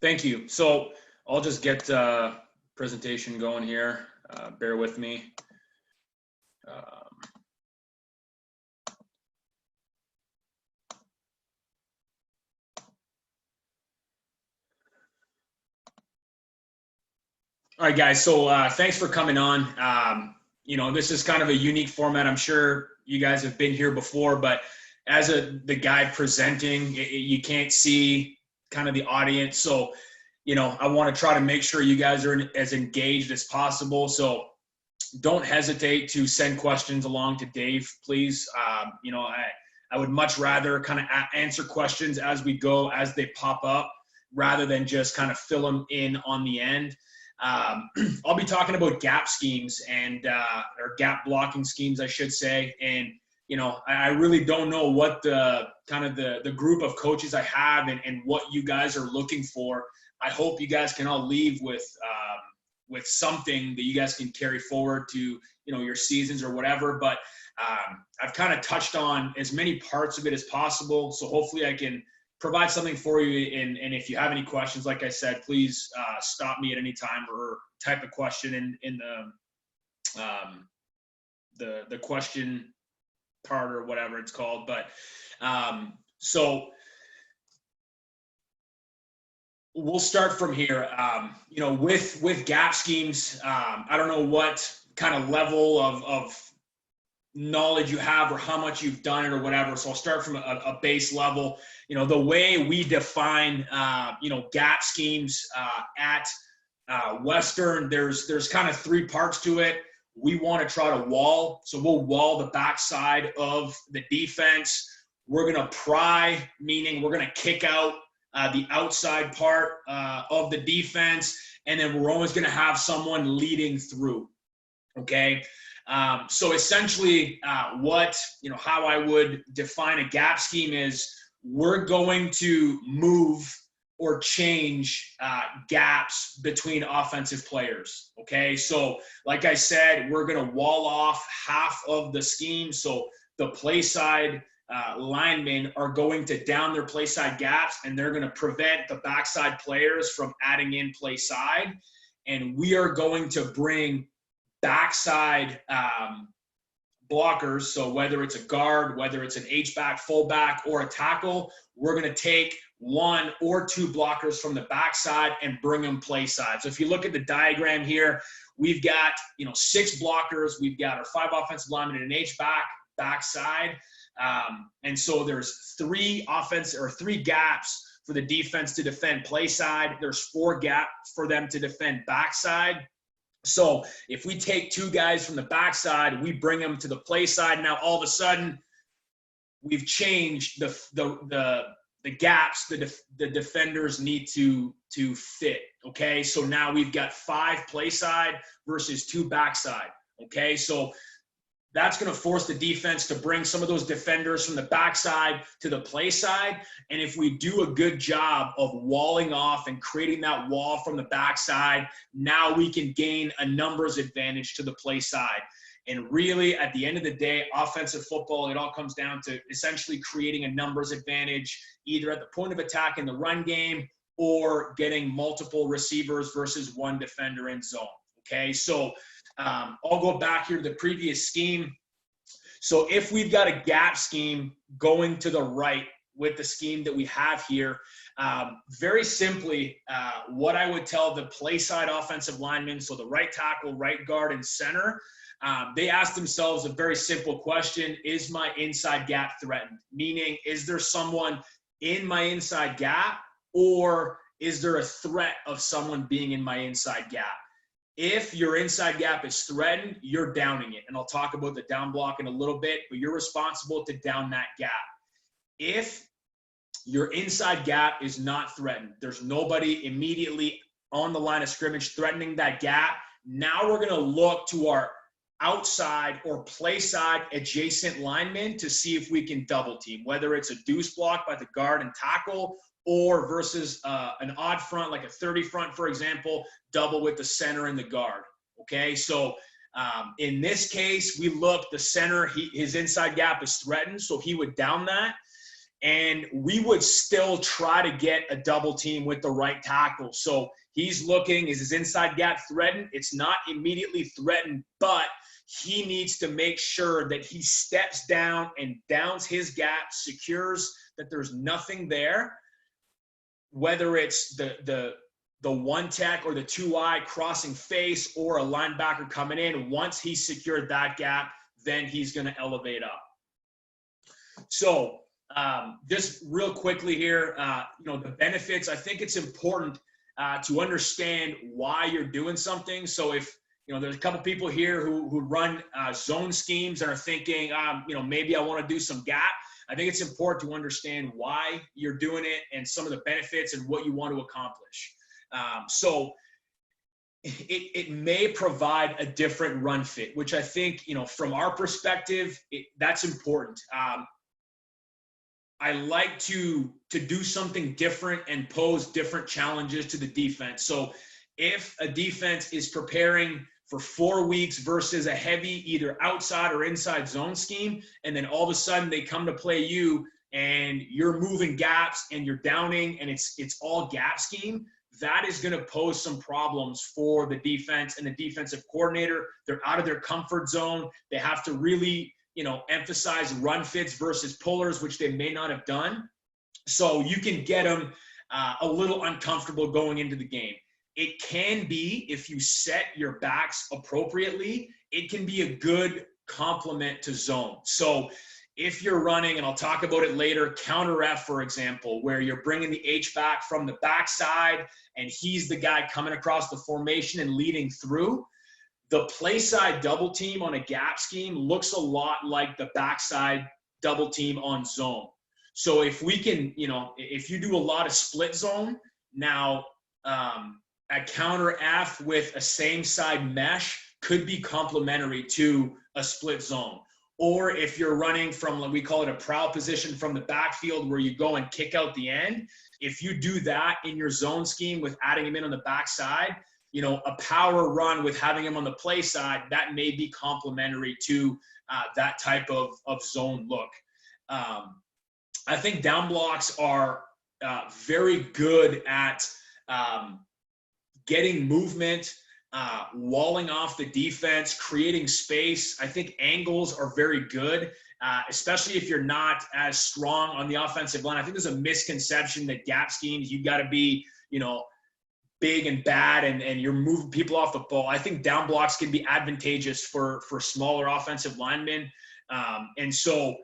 Thank you. So I'll just get presentation going here. Bear with me. All right, guys. So thanks for coming on. This is kind of a unique format. I'm sure you guys have been here before, but as the guy presenting, you can't see kind of the audience. So, I want to try to make sure you guys are as engaged as possible. So don't hesitate to send questions along to Dave, please. I would much rather kind of answer questions as we go, as they pop up, rather than just kind of fill them in on the end. I'll be talking about gap schemes or gap blocking schemes, I should say. And, I really don't know what the group of coaches I have and what you guys are looking for. I hope you guys can all leave with something that you guys can carry forward to, your seasons or whatever. But I've kind of touched on as many parts of it as possible. So hopefully I can provide something for you. And if you have any questions, like I said, please stop me at any time or type a question in the question part or whatever it's called. But so we'll start from here. With gap schemes, I don't know what kind of level of knowledge you have or how much you've done it or whatever. So I'll start from a base level. The way we define, gap schemes at Western, there's kind of three parts to it. We want to try to wall. So we'll wall the backside of the defense. We're going to pry, meaning we're going to kick out the outside part of the defense. And then we're always going to have someone leading through. Okay. So essentially how I would define a gap scheme is we're going to move or change gaps between offensive players. Okay. So like I said, we're going to wall off half of the scheme. So the play side linemen are going to down their play side gaps, and they're going to prevent the backside players from adding in play side. And we are going to bring backside blockers. So whether it's a guard, whether it's an H-back, fullback, or a tackle, we're going to take one or two blockers from the backside and bring them play side. So if you look at the diagram here, we've got 6 blockers. We've got our 5 offensive linemen and an H-back backside. And so there's 3 gaps for the defense to defend play side. There's 4 gaps for them to defend backside. So if we take 2 guys from the backside, we bring them to the play side. Now all of a sudden, we've changed the gaps the defenders need to fit. Okay, so now we've got 5 play side versus 2 backside. Okay, so that's going to force the defense to bring some of those defenders from the backside to the play side. And if we do a good job of walling off and creating that wall from the backside, now we can gain a numbers advantage to the play side. And really, at the end of the day, offensive football, it all comes down to essentially creating a numbers advantage, either at the point of attack in the run game or getting multiple receivers versus 1 defender in zone. Okay, so I'll go back here to the previous scheme. So if we've got a gap scheme going to the right with the scheme that we have here, very simply, what I would tell the play side offensive linemen, so the right tackle, right guard, and center, they ask themselves a very simple question: is my inside gap threatened? Meaning, is there someone in my inside gap, or is there a threat of someone being in my inside gap? If your inside gap is threatened, you're downing it. And I'll talk about the down block in a little bit, but you're responsible to down that gap. If your inside gap is not threatened, there's nobody immediately on the line of scrimmage threatening that gap, now we're going to look to our outside or play side adjacent linemen to see if we can double team, whether it's a deuce block by the guard and tackle, or versus an odd front, like a 30 front, for example, double with the center and the guard. Okay, so in this case, we look, the center, his inside gap is threatened, so he would down that. and we would still try to get a double team with the right tackle. So he's looking, is his inside gap threatened? It's not immediately threatened, but he needs to make sure that he steps down and downs his gap, secures that there's nothing there, whether it's the one tech or the 2-eye crossing face or a linebacker coming in. Once he's secured that gap, then he's going to elevate up. So just real quickly here, the benefits, I think it's important to understand why you're doing something. So if, there's a couple people here who run zone schemes and are thinking, maybe I want to do some gap. I think it's important to understand why you're doing it and some of the benefits and what you want to accomplish. So it may provide a different run fit, which I think, from our perspective, that's important. I like to do something different and pose different challenges to the defense. So if a defense is preparing for 4 weeks versus a heavy either outside or inside zone scheme, and then all of a sudden they come to play you and you're moving gaps and you're downing and it's all gap scheme, that is going to pose some problems for the defense and the defensive coordinator. They're out of their comfort zone. They have to really emphasize run fits versus pullers, which they may not have done. So you can get them a little uncomfortable going into the game. It can be, if you set your backs appropriately, it can be a good complement to zone. So if you're running, and I'll talk about it later, counter F, for example, where you're bringing the H-back from the backside and he's the guy coming across the formation and leading through, the play side double team on a gap scheme looks a lot like the backside double team on zone. So if we can, if you do a lot of split zone, now a counter F with a same side mesh could be complementary to a split zone. Or if you're running from, we call it a prowl position from the backfield where you go and kick out the end, if you do that in your zone scheme with adding him in on the backside, a power run with having him on the play side, that may be complementary to that type of zone look. I think down blocks are very good at getting movement, walling off the defense, creating space. I think angles are very good, especially if you're not as strong on the offensive line. I think there's a misconception that gap schemes, you've got to be, big and bad and you're moving people off the ball. I think down blocks can be advantageous for smaller offensive linemen. And so,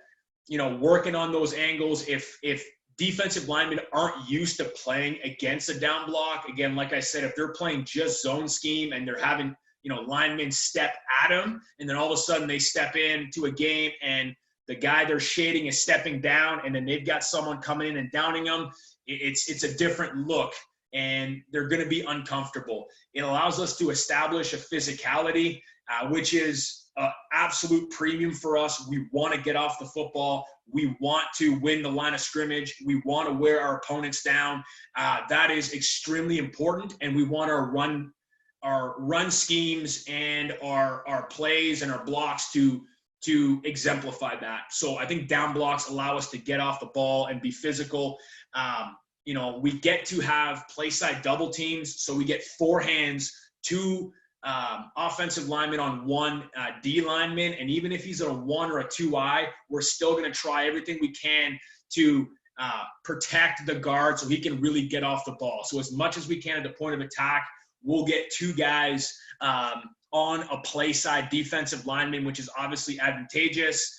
working on those angles, if defensive linemen aren't used to playing against a down block, again, like I said, if they're playing just zone scheme and they're having, linemen step at them, and then all of a sudden they step into a game and the guy they're shading is stepping down, and then they've got someone coming in and downing them, it's a different look. And they're going to be uncomfortable. It allows us to establish a physicality, which is absolute premium for us. We want to get off the football. We want to win the line of scrimmage. We want to wear our opponents down. That is extremely important, and we want our run schemes and our plays and our blocks to exemplify that. So I think down blocks allow us to get off the ball and be physical. We get to have play side double teams. So we get 4 hands, 2 offensive linemen on 1 D lineman. And even if he's at a 1 or a 2-eye, we're still going to try everything we can to protect the guard so he can really get off the ball. So as much as we can at the point of attack, we'll get 2 guys on a play side defensive lineman, which is obviously advantageous.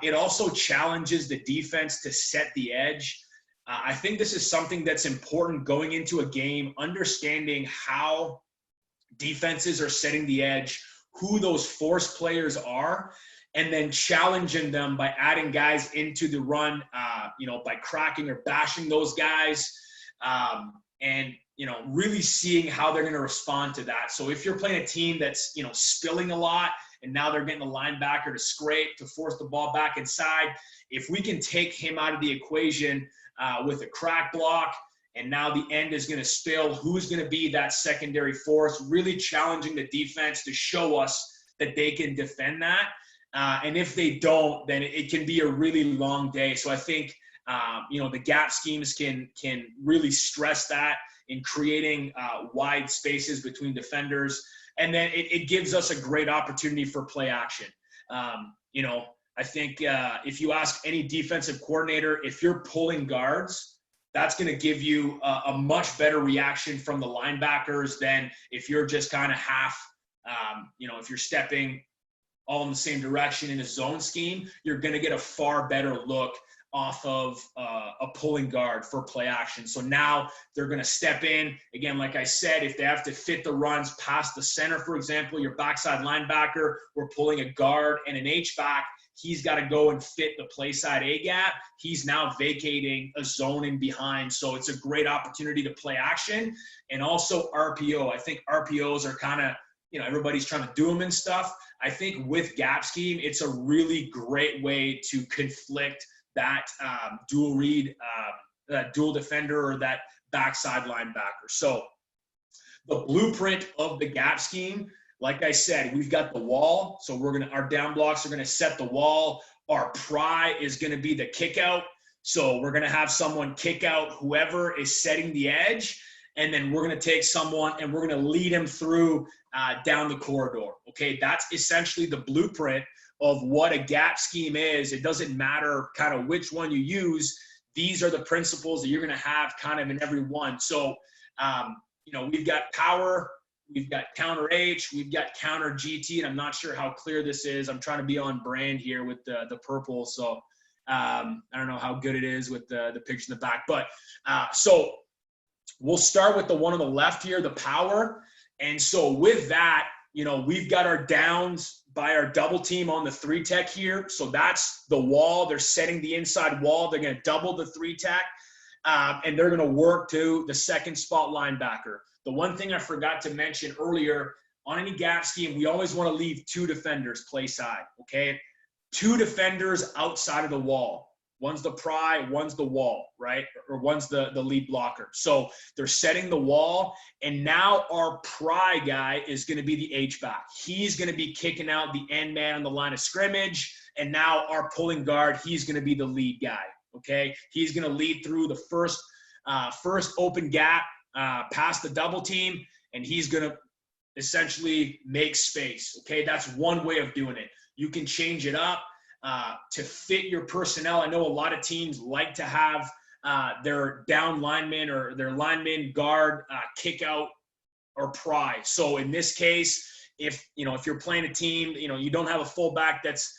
It also challenges the defense to set the edge. I think this is something that's important going into a game, understanding how defenses are setting the edge, who those force players are, and then challenging them by adding guys into the run, by cracking or bashing those guys, and really seeing how they're going to respond to that. So if you're playing a team that's, spilling a lot, and now they're getting a linebacker to scrape, to force the ball back inside, if we can take him out of the equation with a crack block, and now the end is going to spill, who's going to be that secondary force, really challenging the defense to show us that they can defend that. And if they don't, then it can be a really long day. So I think The gap schemes can really stress that in creating wide spaces between defenders. And then it gives us a great opportunity for play action. I think if you ask any defensive coordinator, if you're pulling guards, that's going to give you a much better reaction from the linebackers than if you're just kind of half, if you're stepping all in the same direction in a zone scheme, you're going to get a far better look off of a pulling guard for play action. So now they're going to step in. Again, like I said, if they have to fit the runs past the center, for example, your backside linebacker, we're pulling a guard and an H-back. He's got to go and fit the play side A gap. He's now vacating a zone in behind. So it's a great opportunity to play action. And also RPO. I think RPOs are kind of, everybody's trying to do them and stuff. I think with gap scheme, it's a really great way to conflict that dual read, that dual defender or that backside linebacker. So the blueprint of the gap scheme, like I said, we've got the wall. So our down blocks are going to set the wall. Our pry is going to be the kick out. So we're going to have someone kick out whoever is setting the edge. And then we're going to take someone and we're going to lead him through down the corridor. Okay, that's essentially the blueprint of what a gap scheme is. It doesn't matter kind of which one you use. These are the principles that you're going to have kind of in every one. So, we've got power, we've got counter H, we've got counter GT, and I'm not sure how clear this is. I'm trying to be on brand here with the purple. So I don't know how good it is with the picture in the back, but so we'll start with the one on the left here, the power. And so with that, we've got our downs by our double team on the 3-tech here. So that's the wall. They're setting the inside wall. They're going to double the 3-tech, and they're going to work to the second spot linebacker. The one thing I forgot to mention earlier, on any gap scheme, we always want to leave 2 defenders play side, okay? 2 defenders outside of the wall. One's the pry, one's the wall, right? Or one's the lead blocker. So they're setting the wall, and now our pry guy is going to be the H-back. He's going to be kicking out the end man on the line of scrimmage, and now our pulling guard, he's going to be the lead guy, okay? He's going to lead through the first open gap past the double team, and he's going to essentially make space, okay? That's one way of doing it. You can change it up to fit your personnel. I know a lot of teams like to have their down lineman or their lineman guard kick out or pry. So in this case, if you're playing a team, you don't have a fullback that's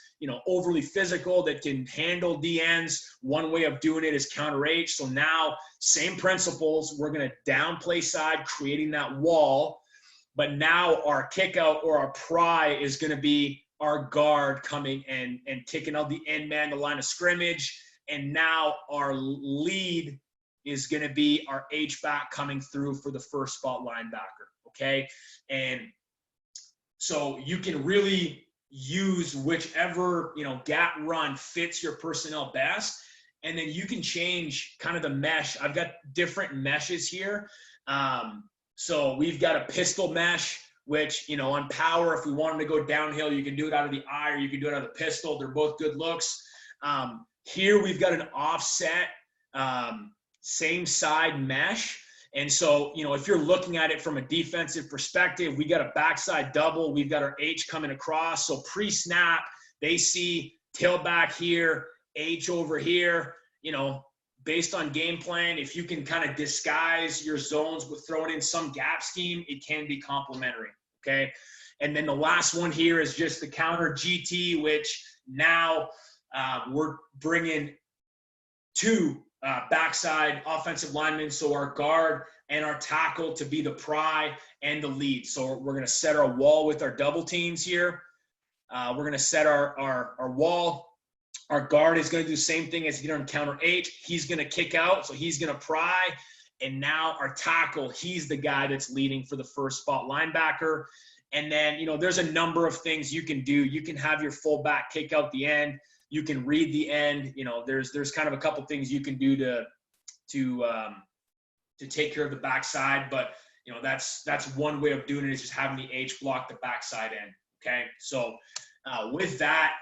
overly physical that can handle DNs, one way of doing it is counter H. So now same principles, we're going to down play side, creating that wall, but now our kick out or our pry is going to be our guard coming and kicking out the end man, the line of scrimmage. And now our lead is going to be our H-back coming through for the first spot linebacker, okay? And so you can really use whichever, gap run fits your personnel best. And then you can change kind of the mesh. I've got different meshes here. So we've got a pistol mesh, which, on power, if we wanted to go downhill, you can do it out of the eye or you can do it out of the pistol. They're both good looks. Here we've got an offset, same side mesh. And so, if you're looking at it from a defensive perspective, we got a backside double. We've got our H coming across. So pre-snap, they see tailback here, H over here, based on game plan, if you can kind of disguise your zones with throwing in some gap scheme, it can be complementary, okay? And then the last one here is just the counter GT, which now we're bringing 2 backside offensive linemen, so our guard and our tackle to be the pry and the lead. So we're going to set our wall with our double teams here. We're going to set our wall. Our guard is going to do the same thing as he did on counter H. He's going to kick out, so he's going to pry. And now our tackle, he's the guy that's leading for the first spot linebacker. And then, there's a number of things you can do. You can have your fullback kick out the end. You can read the end. There's kind of a couple things you can do to take care of the backside. But, that's one way of doing it, is just having the H block the backside end. Okay. So with that,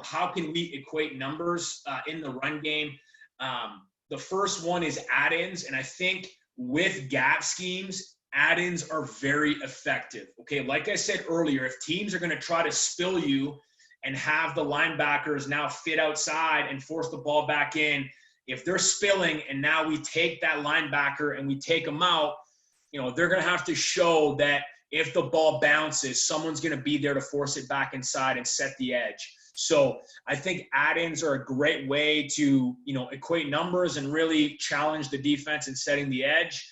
how can we equate numbers in the run game? The first one is add-ins, and I think with gap schemes, add-ins are very effective. Okay, like I said earlier, if teams are going to try to spill you and have the linebackers now fit outside and force the ball back in, if they're spilling and now we take that linebacker and we take them out, you know, they're going to have to show that if the ball bounces, someone's going to be there to force it back inside and set the edge. So I think add-ins are a great way to, you know, equate numbers and really challenge the defense in setting the edge.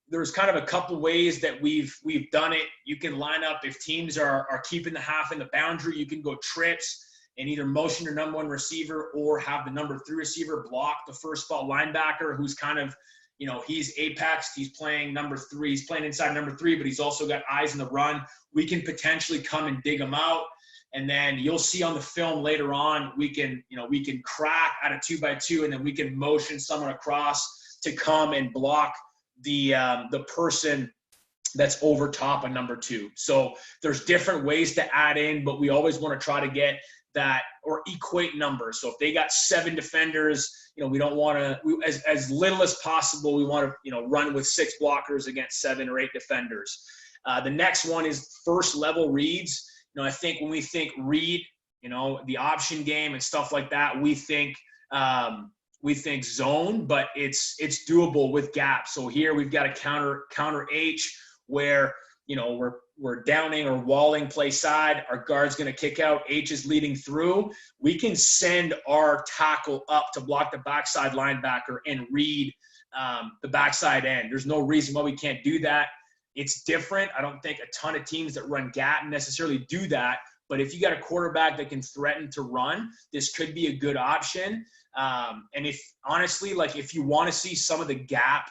There's kind of a couple ways that we've done it. You can line up, if teams are keeping the half in the boundary, you can go trips and either motion your number one receiver or have the number 3 receiver block the first ball linebacker, who's kind of, you know, he's apex, he's playing number 3, he's playing inside number 3, but he's also got eyes in the run. We can potentially come and dig him out. And then you'll see on the film later on, we can crack out of 2x2, and then we can motion someone across to come and block the person that's over top of number 2. So there's different ways to add in, but we always want to try to get that or equate numbers. So if they got 7 defenders, you know, we don't want to, as little as possible, we want to, you know, run with 6 blockers against 7 or 8 defenders. The next one is first level reads. You know, I think when we think read, you know, the option game and stuff like that, we think zone, but it's doable with gap. So here we've got a counter H where, you know, we're downing or walling play side. Our guard's going to kick out. H is leading through. We can send our tackle up to block the backside linebacker and read the backside end. There's no reason why we can't do that. It's different. I don't think a ton of teams that run gap necessarily do that. But if you got a quarterback that can threaten to run, this could be a good option. And if honestly, like if you want to see some of the gap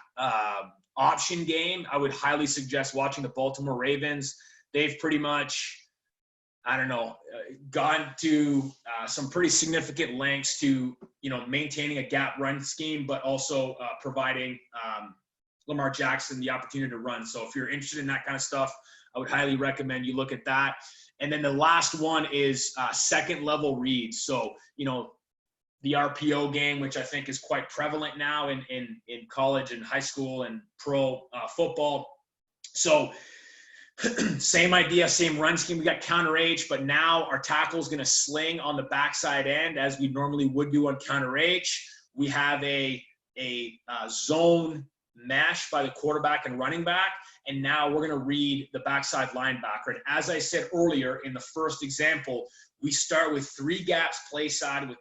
option game, I would highly suggest watching the Baltimore Ravens. They've pretty much, I don't know, gone to some pretty significant lengths to, you know, maintaining a gap run scheme, but also providing Lamar Jackson the opportunity to run. So if you're interested in that kind of stuff, I would highly recommend you look at that. And then the last one is second level reads. So, you know, the RPO game, which I think is quite prevalent now in college and high school and pro football. So same idea, same run scheme. We got counter H, but now our tackle is going to sling on the backside end as we normally would do on counter H. We have a zone mesh by the quarterback and running back, and now we're going to read the backside linebacker. And as I said earlier in the first example, we start with 3 gaps play side with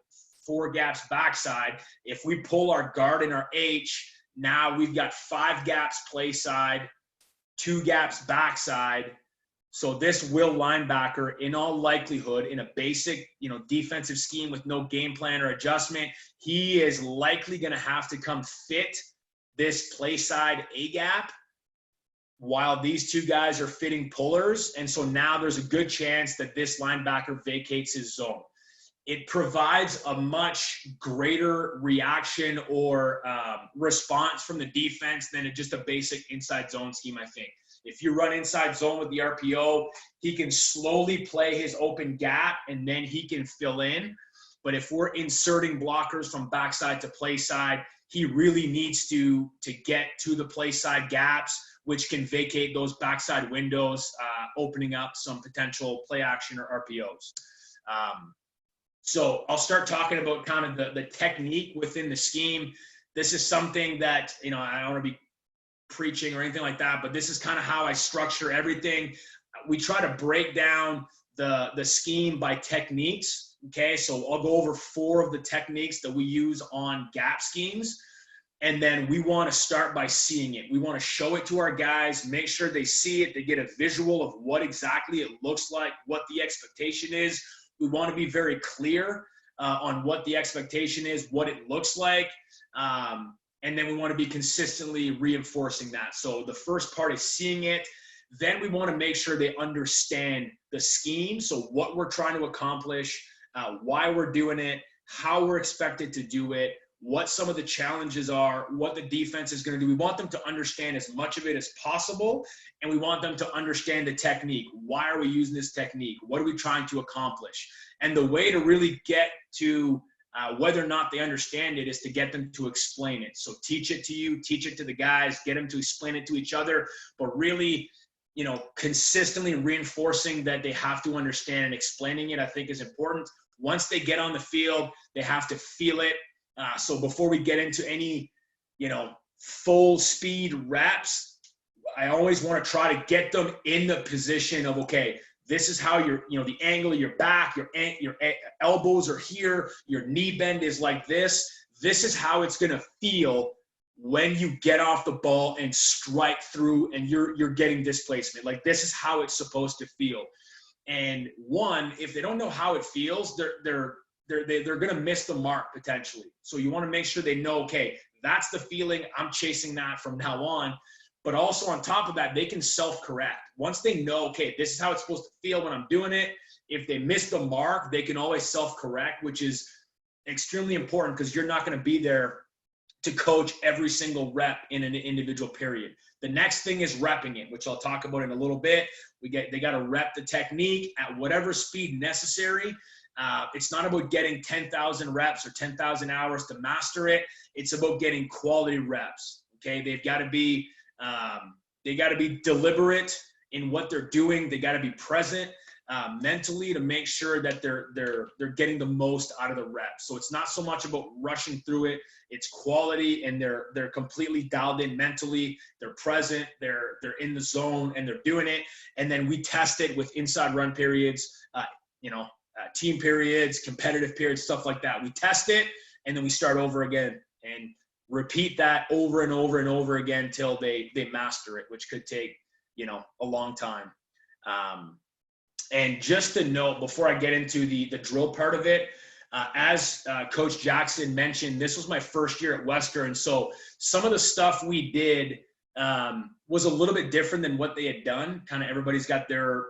4 gaps backside. If we pull our guard and our H, now we've got 5 gaps play side, 2 gaps backside. So this will linebacker, in all likelihood, in a basic, you know, defensive scheme with no game plan or adjustment, he is likely going to have to come fit this play side A gap while these 2 guys are fitting pullers. And so now there's a good chance that this linebacker vacates his zone. It provides a much greater reaction or response from the defense than just a basic inside zone scheme, I think. If you run inside zone with the RPO, he can slowly play his open gap and then he can fill in. But if we're inserting blockers from backside to play side, he really needs to get to the play side gaps, which can vacate those backside windows, opening up some potential play action or RPOs. So I'll start talking about kind of the technique within the scheme. This is something that, you know, I don't want to be preaching or anything like that, but this is kind of how I structure everything. We try to break down the scheme by techniques. Okay, so I'll go over 4 of the techniques that we use on gap schemes. And then we want to start by seeing it. We want to show it to our guys, make sure they see it, they get a visual of what exactly it looks like, what the expectation is. We want to be very clear on what the expectation is, what it looks like. And then we want to be consistently reinforcing that. So the first part is seeing it. Then we want to make sure they understand the scheme. So what we're trying to accomplish, why we're doing it, how we're expected to do it, what some of the challenges are, what the defense is going to do. We want them to understand as much of it as possible, and we want them to understand the technique. Why are we using this technique? What are we trying to accomplish? And the way to really get to Whether or not they understand it is to get them to explain it. So teach it to you, teach it to the guys, get them to explain it to each other, but really, consistently reinforcing that they have to understand and explaining it, I think, is important. Once they get on the field, they have to feel it. So before we get into any, full speed reps, I always want to try to get them in the position of, okay, this is how the angle of your back, your elbows are here, your knee bend is like this. This is how it's going to feel when you get off the ball and strike through and you're getting displacement. Like, this is how it's supposed to feel. And if they don't know how it feels, they're going to miss the mark potentially. So you want to make sure they know, okay, that's the feeling. I'm chasing that from now on. But also on top of that, they can self-correct. Once they know, okay, this is how it's supposed to feel when I'm doing it. If they miss the mark, they can always self-correct, which is extremely important because you're not going to be there to coach every single rep in an individual period. The next thing is repping it, which I'll talk about in a little bit. They got to rep the technique at whatever speed necessary. It's not about getting 10,000 reps or 10,000 hours to master it. It's about getting quality reps. Okay, they've got to be deliberate in what they're doing. They got to be present mentally to make sure that they're getting the most out of the reps. So it's not so much about rushing through it. It's quality, and they're completely dialed in mentally. They're present. They're in the zone, and they're doing it. And then we test it with inside run periods, team periods, competitive periods, stuff like that. We test it, and then we start over again and repeat that over and over and over again till they master it, which could take, a long time. And just to note, before I get into the drill part of it, as Coach Jackson mentioned, this was my first year at Western. So some of the stuff we did was a little bit different than what they had done. Kind of everybody's got their,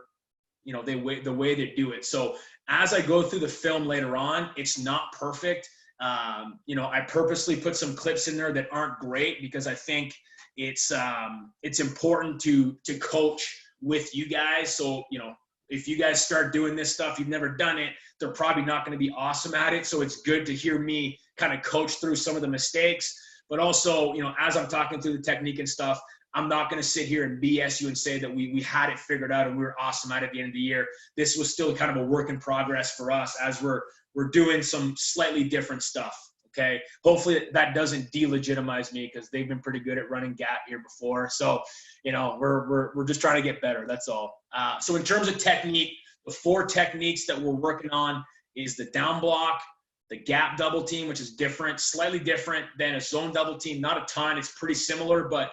the way they do it. So as I go through the film later on, it's not perfect. I purposely put some clips in there that aren't great because I think it's important to coach with you guys. So, if you guys start doing this stuff, you've never done it, they're probably not going to be awesome at it. So it's good to hear me kind of coach through some of the mistakes, but also, as I'm talking through the technique and stuff, I'm not going to sit here and BS you and say that we had it figured out and we were awesome at the end of the year. This was still kind of a work in progress for us as we're doing some slightly different stuff. Okay. Hopefully that doesn't delegitimize me because they've been pretty good at running gap here before. So, we're just trying to get better. That's all. So in terms of technique, the 4 techniques that we're working on is the down block, the gap double team, which is different, slightly different than a zone double team. Not a ton. It's pretty similar, but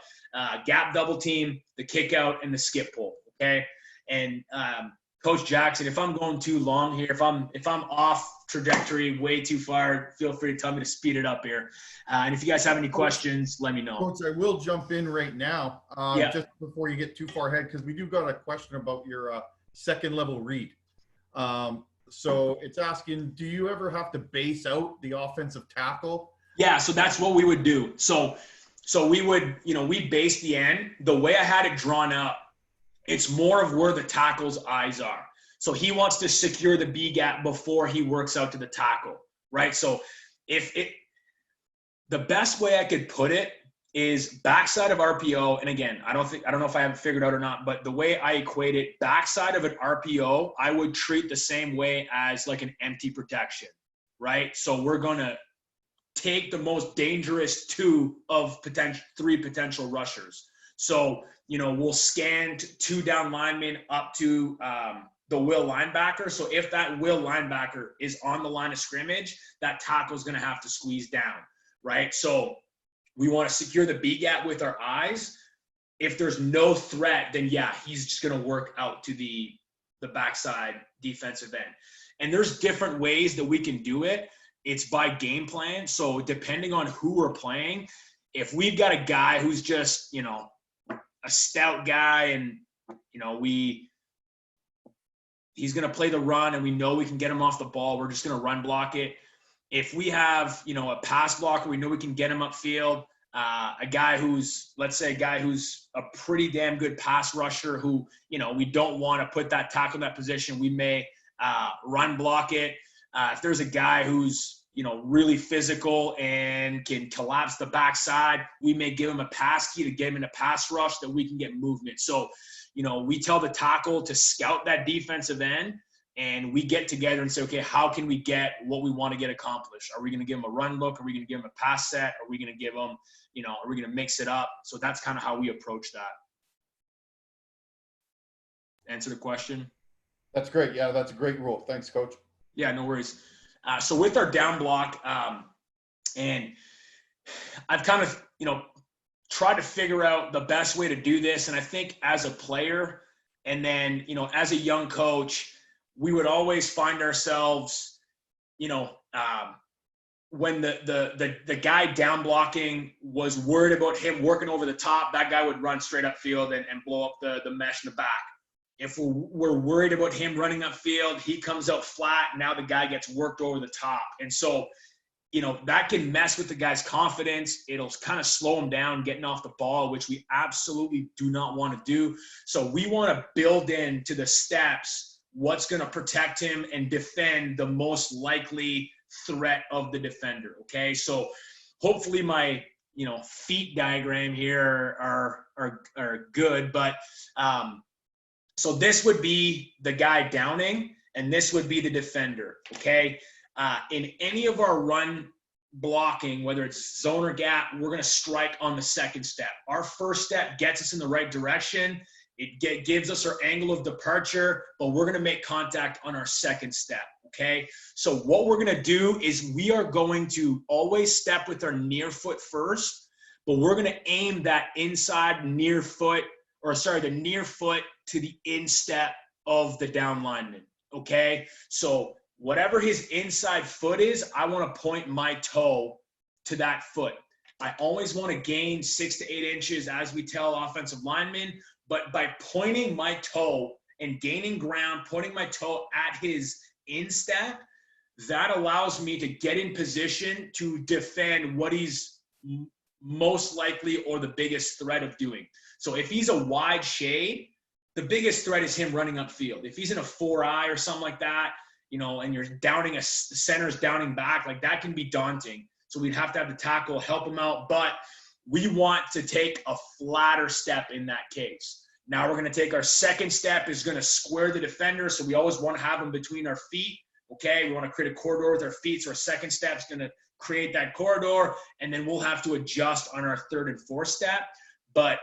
gap double team, the kick out, and the skip pull. Okay. And Coach Jackson, if I'm going too long here, if I'm off trajectory way too far, feel free to tell me to speed it up here. And if you guys have any questions, let me know. Coach, I will jump in right now, just before you get too far ahead, because we do got a question about your second level read. So it's asking, do you ever have to base out the offensive tackle? Yeah, so that's what we would do. So we would, we base the end. The way I had it drawn up, it's more of where the tackle's eyes are. So he wants to secure the B gap before he works out to the tackle, right? So the best way I could put it is backside of RPO. And again, I don't know if I have it figured out or not, but the way I equate it, backside of an RPO, I would treat the same way as like an empty protection, right? So we're going to take the most dangerous 2 of 3 potential rushers. So, we'll scan 2 down linemen up to the will linebacker. So if that will linebacker is on the line of scrimmage, that tackle is going to have to squeeze down, right? So we want to secure the B gap with our eyes. If there's no threat, then he's just going to work out to the backside defensive end. And there's different ways that we can do it. It's by game plan. So depending on who we're playing, if we've got a guy who's just, a stout guy and, he's going to play the run and we know we can get him off the ball, we're just going to run block it. If we have, a pass blocker, we know we can get him upfield. A guy who's a pretty damn good pass rusher who, we don't want to put that tackle in that position, we may run block it. If there's a guy who's, really physical and can collapse the backside, we may give him a pass key to get him in a pass rush that we can get movement. So, we tell the tackle to scout that defensive end, and we get together and say, okay, how can we get what we want to get accomplished? Are we going to give him a run look? Are we going to give him a pass set? Are we going to give him, are we going to mix it up? So that's kind of how we approach that. Answer the question? That's great. Yeah, that's a great rule. Thanks, Coach. Yeah, no worries. So with our down block, and I've kind of, tried to figure out the best way to do this. And I think as a player and then, as a young coach, we would always find ourselves, when the guy down blocking was worried about him working over the top, that guy would run straight upfield and blow up the mesh in the back. If we're worried about him running upfield, he comes out flat. Now the guy gets worked over the top. And so, that can mess with the guy's confidence. It'll kind of slow him down getting off the ball, which we absolutely do not want to do. So we want to build into the steps what's going to protect him and defend the most likely threat of the defender. Okay. So hopefully my, feet diagram here are good, but, so this would be the guy downing, and this would be the defender, okay? In any of our run blocking, whether it's zone or gap, we're going to strike on the second step. Our first step gets us in the right direction. It gives us our angle of departure, but we're going to make contact on our second step, okay? So what we're going to do is we are going to always step with our near foot first, but we're going to aim that inside near foot, the near foot to the instep of the down lineman, okay? So whatever his inside foot is, I want to point my toe to that foot. I always want to gain 6 to 8 inches, as we tell offensive linemen, but by pointing my toe and gaining ground, pointing my toe at his instep, that allows me to get in position to defend what he's most likely or the biggest threat of doing. So if he's a wide shade, the biggest threat is him running upfield. If he's in a 4-eye or something like that, and you're downing the center's downing back, like that can be daunting. So we'd have to have the tackle help him out, but we want to take a flatter step in that case. Now we're going to take our second step is going to square the defender. So we always want to have him between our feet. Okay. We want to create a corridor with our feet. So our second step is going to create that corridor, and then we'll have to adjust on our third and fourth step. But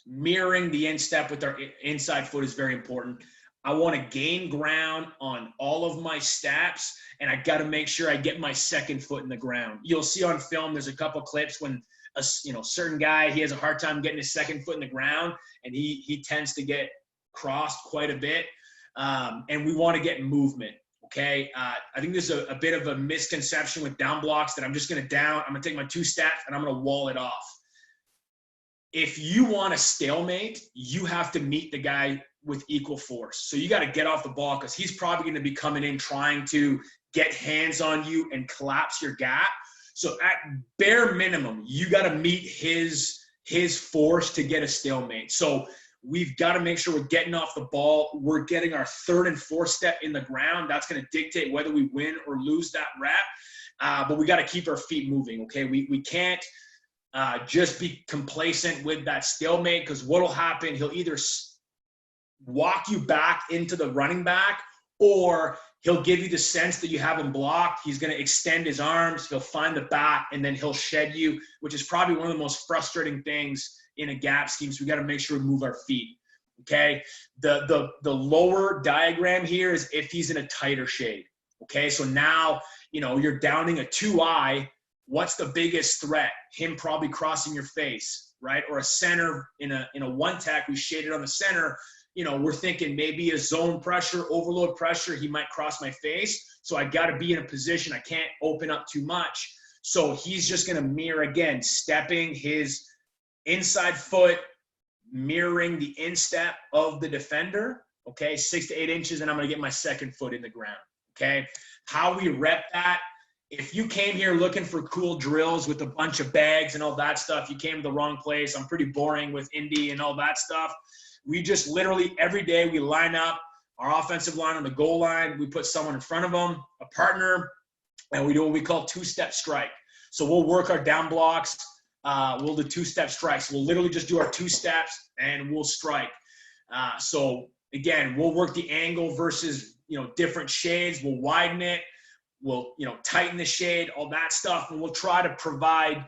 mirroring the instep with our inside foot is very important. I want to gain ground on all of my steps, and I got to make sure I get my second foot in the ground. You'll see on film, there's a couple clips when a certain guy, he has a hard time getting his second foot in the ground, and he tends to get crossed quite a bit. And we want to get movement. Okay. I think there's a bit of a misconception with down blocks that I'm just going to I'm going to take my 2 steps and I'm going to wall it off. If you want a stalemate, you have to meet the guy with equal force. So you got to get off the ball, because he's probably going to be coming in trying to get hands on you and collapse your gap. So at bare minimum, you got to meet his force to get a stalemate. So we've got to make sure we're getting off the ball. We're getting our third and fourth step in the ground. That's going to dictate whether we win or lose that rep. But we got to keep our feet moving. Okay. We can't just be complacent with that stalemate, because what'll happen, he'll either walk you back into the running back, or he'll give you the sense that you have him blocked. He's going to extend his arms. He'll find the back, and then he'll shed you, which is probably one of the most frustrating things in a gap scheme. So we got to make sure we move our feet. Okay. The lower diagram here is if he's in a tighter shade. Okay. So now, you're downing a 2-eye. What's the biggest threat? Him probably crossing your face, right? Or a center in a 1-tech, we shaded on the center. We're thinking maybe a zone pressure, overload pressure, he might cross my face. So I got to be in a position. I can't open up too much. So he's just going to mirror again, stepping his inside foot, mirroring the instep of the defender. Okay. 6 to 8 inches. And I'm going to get my second foot in the ground. Okay. How we rep that. If you came here looking for cool drills with a bunch of bags and all that stuff, you came to the wrong place. I'm pretty boring with Indy and all that stuff. We just literally every day we line up our offensive line on the goal line. We put someone in front of them, a partner, and we do what we call two-step strike. So we'll work our down blocks. We'll do two-step strikes. We'll literally just do our 2 steps and we'll strike. So again, we'll work the angle versus, different shades. We'll widen it. We'll, tighten the shade, all that stuff. And we'll try to provide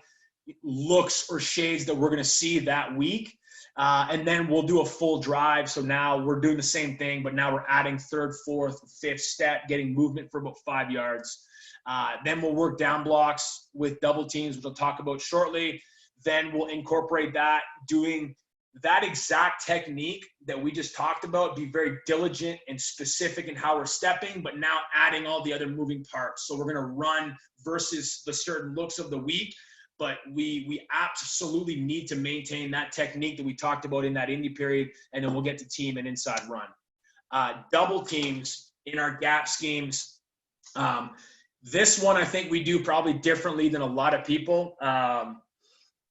looks or shades that we're going to see that week. And then we'll do a full drive. So now we're doing the same thing, but now we're adding 3rd, 4th, 5th step, getting movement for about 5 yards. Then we'll work down blocks with double teams, which I'll talk about shortly. Then we'll incorporate that, doing that exact technique that we just talked about, be very diligent and specific in how we're stepping, but now adding all the other moving parts. So we're going to run versus the certain looks of the week, but we absolutely need to maintain that technique that we talked about in that indie period, and then we'll get to team and inside run. Double teams in our gap schemes. This one I think we do probably differently than a lot of people.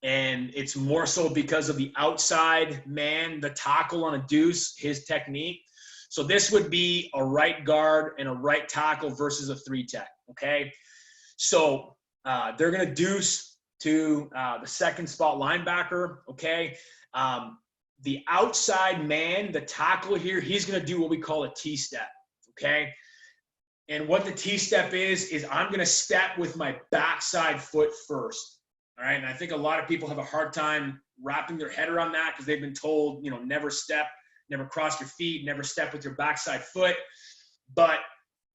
And it's more so because of the outside man, the tackle on a deuce, his technique. So this would be a right guard and a right tackle versus a 3-tech, okay? So they're going to deuce to the 2nd spot linebacker, okay? The outside man, the tackle here, he's going to do what we call a T-step, okay? And what the T-step is I'm going to step with my backside foot first. All right. And I think a lot of people have a hard time wrapping their head around that because they've been told, never step, never cross your feet, never step with your backside foot. But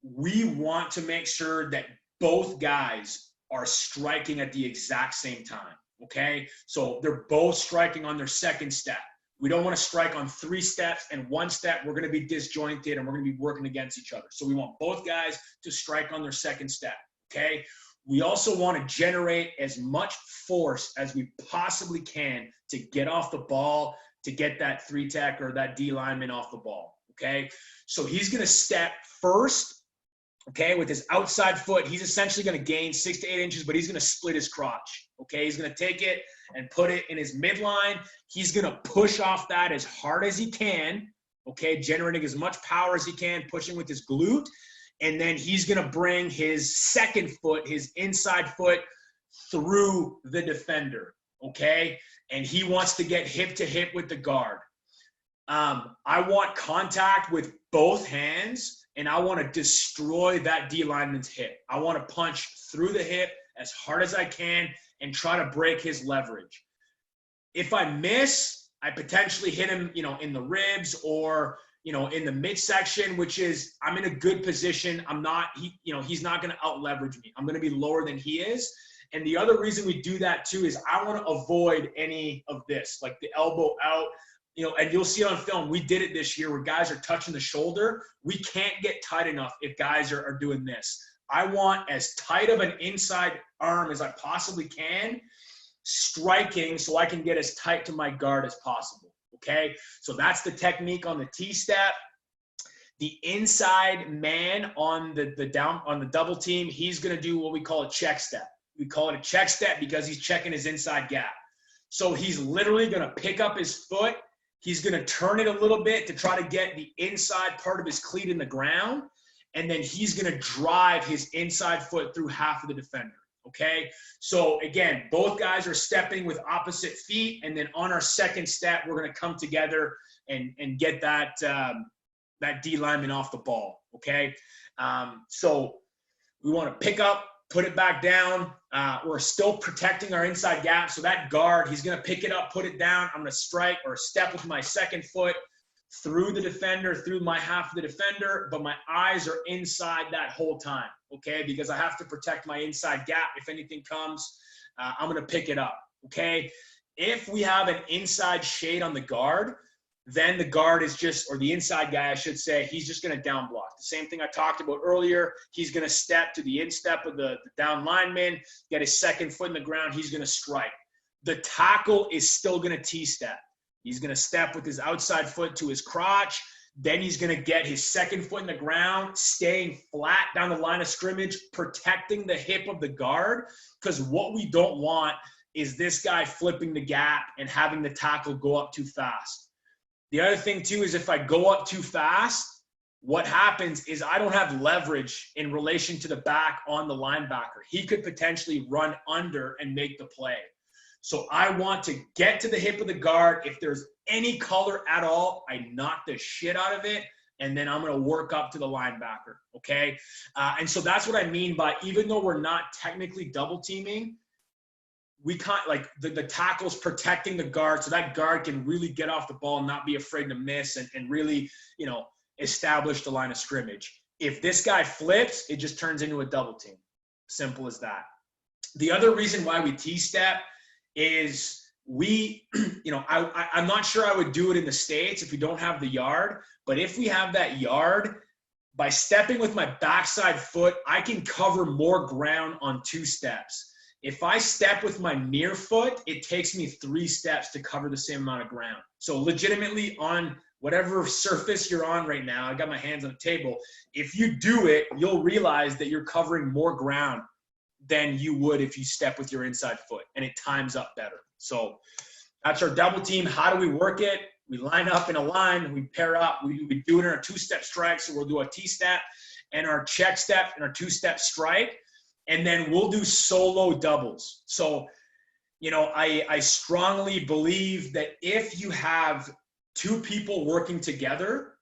we want to make sure that both guys are striking at the exact same time. Okay. So they're both striking on their 2nd step. We don't want to strike on 3 steps and 1 step. We're going to be disjointed and we're going to be working against each other. So we want both guys to strike on their 2nd step. Okay. We also want to generate as much force as we possibly can to get off the ball, to get that 3-tech or that D lineman off the ball, okay? So he's going to step first, okay, with his outside foot. He's essentially going to gain 6 to 8 inches, but he's going to split his crotch, okay? He's going to take it and put it in his midline. He's going to push off that as hard as he can, okay, generating as much power as he can, pushing with his glute. And then he's going to bring his 2nd foot, his inside foot, through the defender, okay? And he wants to get hip to hip with the guard. I want contact with both hands, and I want to destroy that D lineman's hip. I want to punch through the hip as hard as I can and try to break his leverage. If I miss, I potentially hit him, in the ribs or in the midsection, which is I'm in a good position. He's not going to out leverage me. I'm going to be lower than he is. And the other reason we do that too is I want to avoid any of this, like the elbow out, and you'll see it on film. We did it this year where guys are touching the shoulder. We can't get tight enough if guys are doing this. I want as tight of an inside arm as I possibly can, striking so I can get as tight to my guard as possible. Okay, so that's the technique on the T-step. The inside man on the double team, he's going to do what we call a check step. We call it a check step because he's checking his inside gap. So he's literally going to pick up his foot. He's going to turn it a little bit to try to get the inside part of his cleat in the ground. And then he's going to drive his inside foot through half of the defender. Okay, so again, both guys are stepping with opposite feet, and then on our 2nd step, we're going to come together and get that D lineman off the ball. Okay, so we want to pick up, put it back down. We're still protecting our inside gap, so that guard, he's going to pick it up, put it down. I'm going to strike or step with my 2nd foot through the defender, through my half of the defender, but my eyes are inside that whole time, okay? Because I have to protect my inside gap. If anything comes, I'm going to pick it up, okay? If we have an inside shade on the guard, then the guard is just, or the inside guy, I should say, he's just going to down block. The same thing I talked about earlier. He's going to step to the instep of the down lineman, get his 2nd foot in the ground. He's going to strike. The tackle is still going to T-step. He's going to step with his outside foot to his crotch. Then he's going to get his 2nd foot in the ground, staying flat down the line of scrimmage, protecting the hip of the guard. Because what we don't want is this guy flipping the gap and having the tackle go up too fast. The other thing too is if I go up too fast, what happens is I don't have leverage in relation to the back on the linebacker. He could potentially run under and make the play. So I want to get to the hip of the guard. If there's any color at all, I knock the shit out of it, and then I'm going to work up to the linebacker, okay? And so that's what I mean by, even though we're not technically double teaming, we can't, like, the tackle's protecting the guard, so that guard can really get off the ball and not be afraid to miss and really, you know, establish the line of scrimmage. If this guy flips, it just turns into a double team. Simple as that. The other reason why we T-step is we, you know, I'm not sure I would do it in the States if we don't have the yard, but if we have that yard, by stepping with my backside foot, I can cover more ground on 2 steps. If I step with my near foot, it takes me 3 steps to cover the same amount of ground. So legitimately, on whatever surface you're on right now, I got my hands on the table. If you do it, you'll realize that you're covering more ground than you would if you step with your inside foot, and it times up better. So that's our double team. How do we work it? We line up in a line, we pair up, we do it in our 2-step strike. So we'll do a T-step and our check step and our 2-step strike, and then we'll do solo doubles. So, you know, I strongly believe that if you have 2 people working together,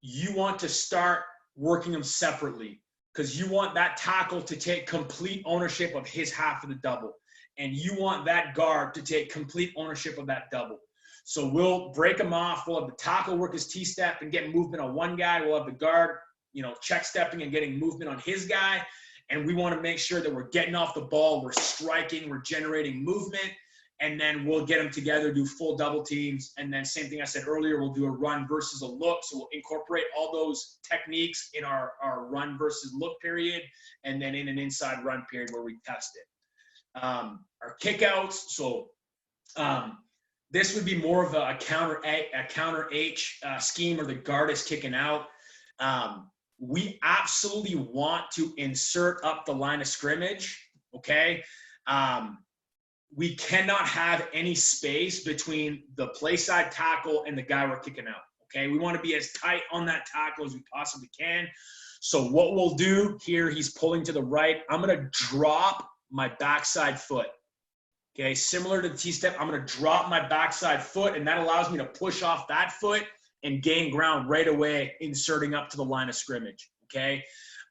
you want to start working them separately, because you want that tackle to take complete ownership of his half of the double, and you want that guard to take complete ownership of that double. So we'll break them off. We'll have the tackle work his T-step and get movement on one guy. We'll have the guard, you know, check stepping and getting movement on his guy. And we want to make sure that we're getting off the ball, we're striking, we're generating movement, and then we'll get them together, do full double teams. And then same thing I said earlier, we'll do a run versus a look. So we'll incorporate all those techniques in our run versus look period, and then in an inside run period where we test it. Our kickouts, so this would be more of a counter H scheme, or the guard is kicking out. We absolutely want to insert up the line of scrimmage, okay? We cannot have any space between the play side tackle and the guy we're kicking out, okay? We want to be as tight on that tackle as we possibly can. So what we'll do here, he's pulling to the right. I'm going to drop my backside foot, okay? Similar to the T-step, I'm going to drop my backside foot, and that allows me to push off that foot and gain ground right away, inserting up to the line of scrimmage, okay?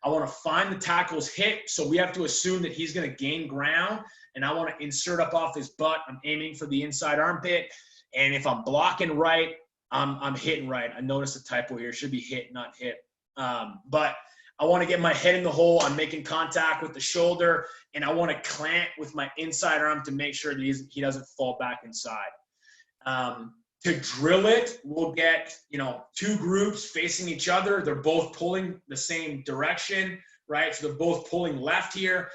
I want to find the tackle's hip, so we have to assume that he's going to gain ground, and I want to insert up off his butt. I'm aiming for the inside armpit, and if I'm blocking right, I'm hitting right. I noticed a typo here. It should be hit, not hit. But I want to get my head in the hole. I'm making contact with the shoulder, and I want to clamp with my inside arm to make sure that he doesn't fall back inside. To drill it, we'll get, you know, 2 groups facing each other. They're both pulling the same direction, right? So they're both pulling left here.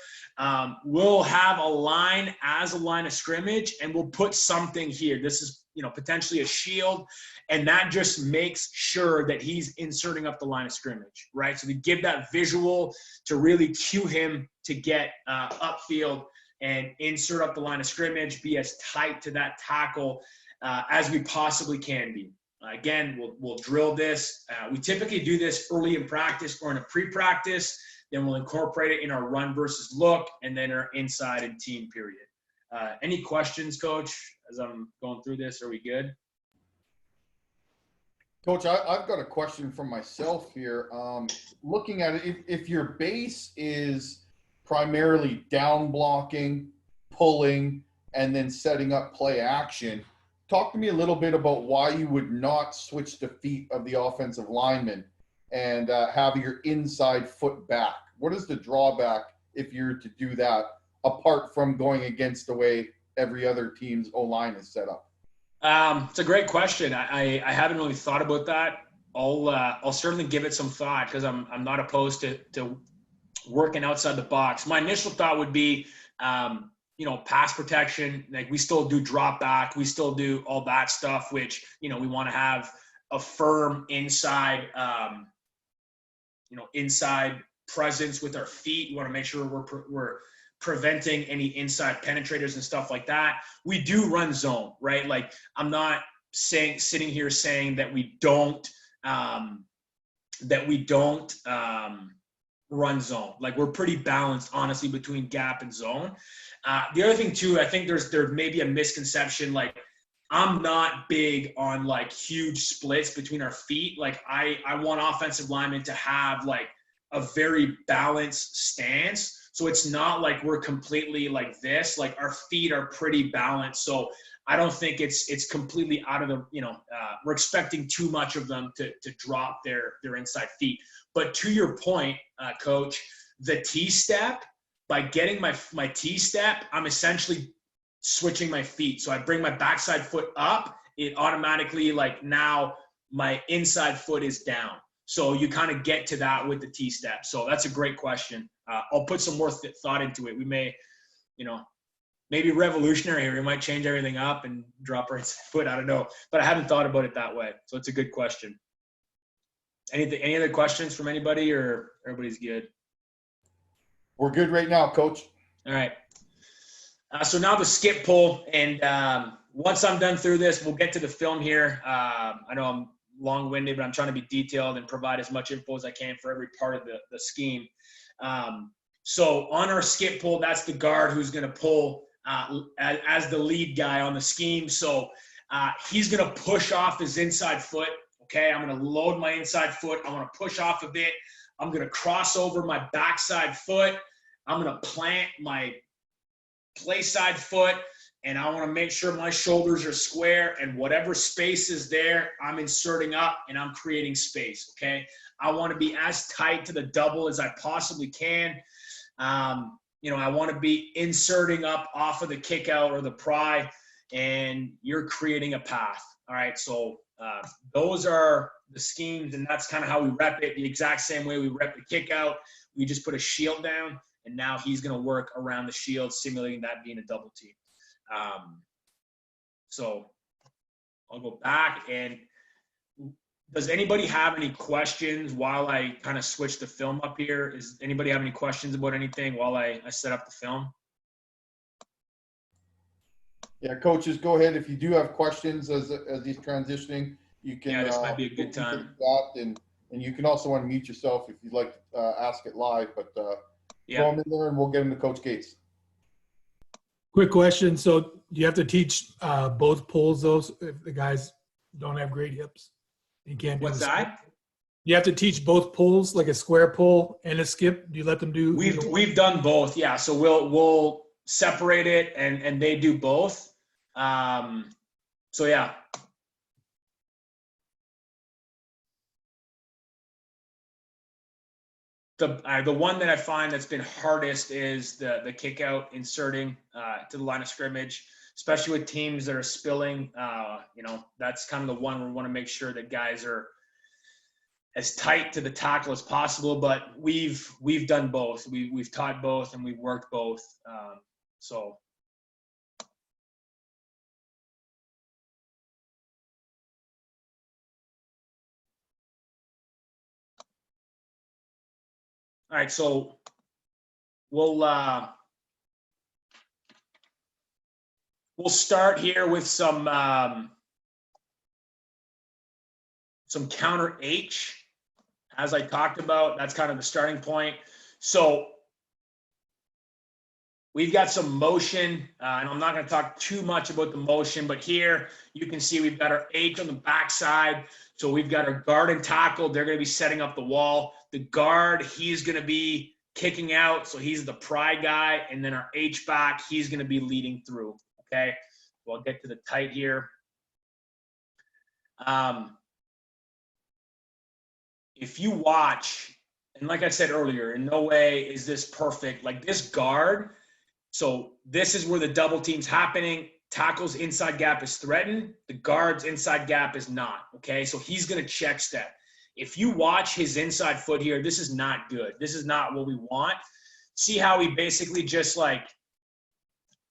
We'll have a line as a line of scrimmage, and we'll put something here. This is, you know, potentially a shield, and that just makes sure that he's inserting up the line of scrimmage, right? So to give that visual to really cue him to get upfield and insert up the line of scrimmage, be as tight to that tackle as we possibly can be. Again, we'll drill this. We typically do this early in practice or in a pre-practice. Then we'll incorporate it in our run versus look, and then our inside and team period. Any questions, Coach, as I'm going through this? Are we good? Coach, I've got a question for myself here. Looking at it, if your base is primarily down blocking, pulling, and then setting up play action, talk to me a little bit about why you would not switch the feet of the offensive lineman and have your inside foot back. What is the drawback if you're to do that, apart from going against the way every other team's O-line is set up? It's a great question. I haven't really thought about that. I'll certainly give it some thought, because I'm not opposed to working outside the box. My initial thought would be, you know, pass protection. Like, we still do drop back. We still do all that stuff, which, you know, we want to have a firm inside, you know, inside presence with our feet. We want to make sure we're preventing any inside penetrators and stuff like that. We do run zone, right? Like, I'm not sitting here saying that we don't that we don't run zone. Like we're pretty balanced, honestly, between gap and zone. The other thing too, I think there may be a misconception. Like I'm not big on like huge splits between our feet. Like I want offensive linemen to have like a very balanced stance. So it's not like we're completely like this. Like our feet are pretty balanced. So I don't think it's completely out of the, we're expecting too much of them to drop their inside feet. But to your point, Coach, the T-step, by getting my T-step, I'm essentially switching my feet. So I bring my backside foot up. It automatically, like now my inside foot is down. So you kind of get to that with the T-step. So that's a great question. I'll put some more thought into it. We may, maybe revolutionary here. We might change everything up and drop our inside foot. I don't know. But I haven't thought about it that way. So it's a good question. Any other questions from anybody, or everybody's good? We're good right now, Coach. All right. So now the skip pull. And once I'm done through this, we'll get to the film here. I know I'm long-winded, but I'm trying to be detailed and provide as much info as I can for every part of the scheme. So on our skip pull, that's the guard who's going to pull as the lead guy on the scheme. So he's going to push off his inside foot. Okay, I'm going to load my inside foot. I want to push off a bit. I'm going to cross over my backside foot. I'm going to plant my play side foot, and I want to make sure my shoulders are square, and whatever space is there, I'm inserting up and I'm creating space, okay? I want to be as tight to the double as I possibly can. I want to be inserting up off of the kick out or the pry, and you're creating a path, all right? So those are the schemes, and that's kind of how we rep it, the exact same way we rep the kick out. We just put a shield down, and now he's going to work around the shield, simulating that being a double team. So I'll go back, and does anybody have any questions while I kind of switch the film up here? Is anybody have any questions about anything while I set up the film? Yeah, coaches, go ahead. If you do have questions as he's transitioning, you can. Yeah, this might be a good time. And you can also unmute yourself if you'd like to ask it live, but yeah. Throw them in there and we'll get him to Coach Gates. Quick question. So do you have to teach both pulls, those, if the guys don't have great hips? You can't do What's that? You have to teach both pulls, like a square pull and a skip. Do you let them do? We've done both, yeah. So we'll separate it, and they do both. So yeah. The one that I find that's been hardest is the kick out, inserting to the line of scrimmage, especially with teams that are spilling. That's kind of the one where we want to make sure that guys are as tight to the tackle as possible. But we've done both. We've taught both, and we've worked both. So. All right, so we'll start here with some counter H, as I talked about. That's kind of the starting point. So we've got some motion, and I'm not going to talk too much about the motion, but here you can see we've got our H on the backside. So we've got our guard and tackle. They're going to be setting up the wall. The guard, he's going to be kicking out, so he's the pry guy. And then our H back, he's going to be leading through, okay? So I'll get to the tight here. If you watch, and like I said earlier, in no way is this perfect. Like this guard, so this is where the double team's happening. Tackle's inside gap is threatened. The guard's inside gap is not, okay? So he's going to check step. If you watch his inside foot here, this is not good. This is not what we want. See how he basically just like,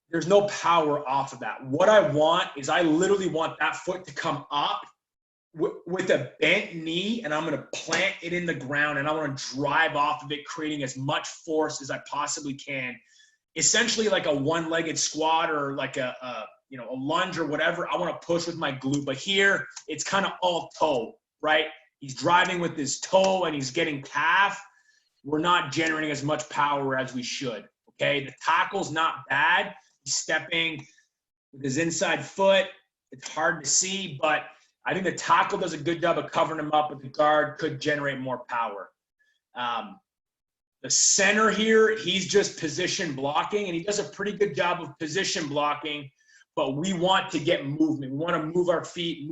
there's no power off of that. What I want is I literally want that foot to come up with a bent knee, and I'm going to plant it in the ground, and I want to drive off of it, creating as much force as I possibly can. Essentially like a one-legged squat or like a lunge or whatever. I want to push with my glute, but here it's kind of all toe, right? he's driving with his toe and he's getting calf, we're not generating as much power as we should, okay? The tackle's not bad. He's stepping with his inside foot. It's hard to see, but I think the tackle does a good job of covering him up, but the guard could generate more power. The center here, he's just position blocking, and he does a pretty good job of position blocking, but we want to get movement. We want to move our feet,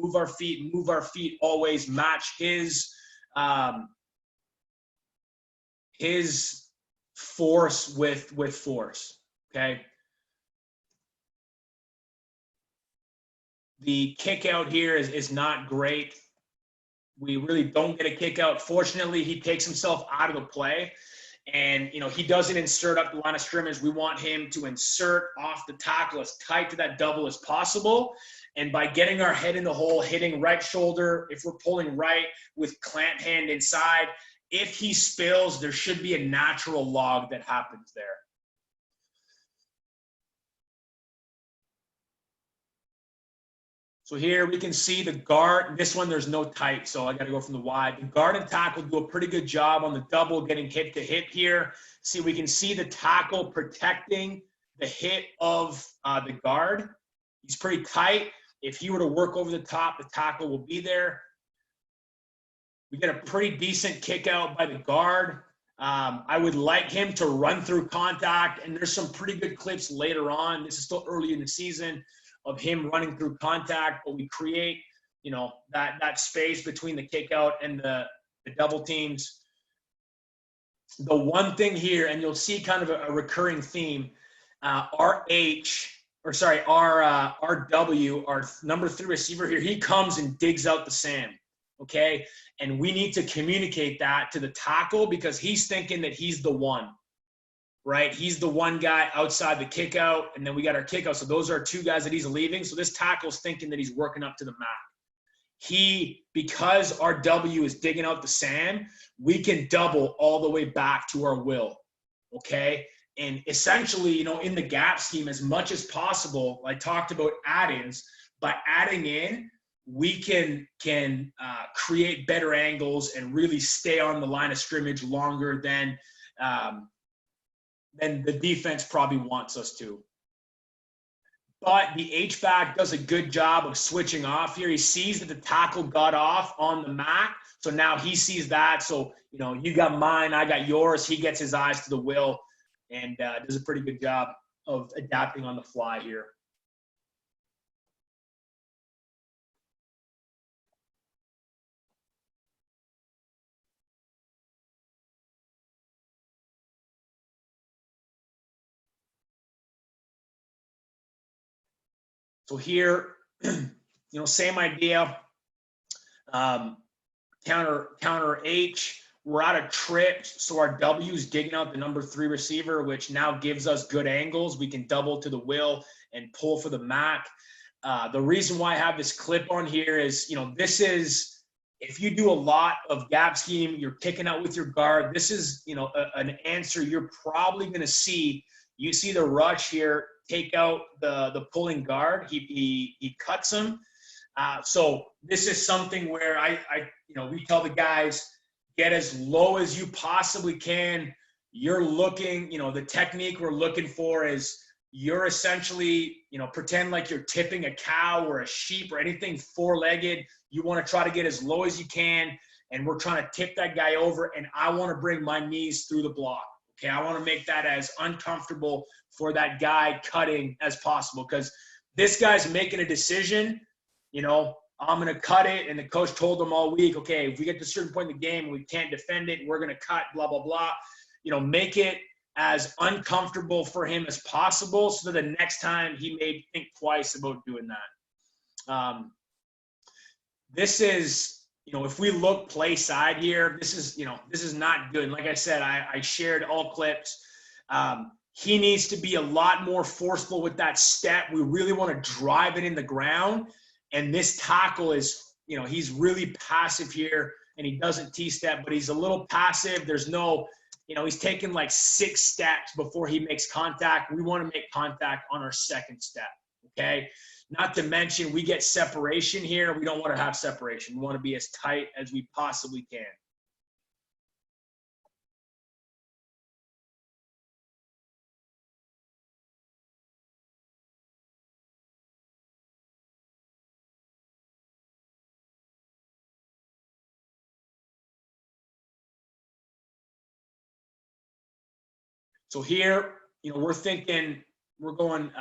always match his force with force, okay? The kick out here is not great. We really don't get a kick out. Fortunately, he takes himself out of the play, and he doesn't insert up the line of scrimmage. We want him to insert off the tackle as tight to that double as possible. And by getting our head in the hole, hitting right shoulder, if we're pulling right with clamp hand inside, if he spills, there should be a natural log that happens there. So here we can see the guard. This one, there's no tight, so I got to go from the wide. The guard and tackle do a pretty good job on the double, getting hip to hip here. See, we can see the tackle protecting the hip of the guard. He's pretty tight. If he were to work over the top, the tackle will be there. We get a pretty decent kick out by the guard. I would like him to run through contact, and there's some pretty good clips later on. This is still early in the season of him running through contact, but we create, that space between the kick out and the double teams. The one thing here, and you'll see kind of a recurring theme, our number 3 receiver here, he comes and digs out the sand, okay? And we need to communicate that to the tackle because he's thinking that he's the one, right? He's the one guy outside the kick out, and then we got our kick out. So those are 2 guys that he's leaving. So this tackle's thinking that he's working up to the mat. Because our W is digging out the sand, we can double all the way back to our will, okay? And essentially, in the gap scheme, as much as possible, I talked about add-ins. By adding in, we can create better angles and really stay on the line of scrimmage longer than the defense probably wants us to. But the H-back does a good job of switching off here. He sees that the tackle got off on the mat, so now he sees that. So, you got mine, I got yours. He gets his eyes to the will and does a pretty good job of adapting on the fly here. So here, same idea. Counter H. We're out of trips, so our W is digging out the number 3 receiver, which now gives us good angles. We can double to the will and pull for the MAC. The reason why I have this clip on here is, this is, if you do a lot of gap scheme, you're kicking out with your guard. This is, an answer you're probably going to see. You see the rush here, take out the pulling guard. He cuts him. So this is something where we tell the guys, get as low as you possibly can. You're looking, the technique we're looking for is you're essentially, pretend like you're tipping a cow or a sheep or anything 4-legged. You want to try to get as low as you can, and we're trying to tip that guy over, and I want to bring my knees through the block. Okay, I want to make that as uncomfortable for that guy cutting as possible, because this guy's making a decision, I'm going to cut it, and the coach told him all week, okay, if we get to a certain point in the game and we can't defend it, we're going to cut, blah, blah, blah. Make it as uncomfortable for him as possible so that the next time he may think twice about doing that. This is, if we look play side here, this is not good. Like I said, I shared all clips. He needs to be a lot more forceful with that step. We really want to drive it in the ground. And this tackle is, he's really passive here, and he doesn't T-step, but he's a little passive. There's no, he's taking like 6 steps before he makes contact. We want to make contact on our second step, okay? Not to mention, we get separation here. We don't want to have separation. We want to be as tight as we possibly can. So here, we're thinking we're going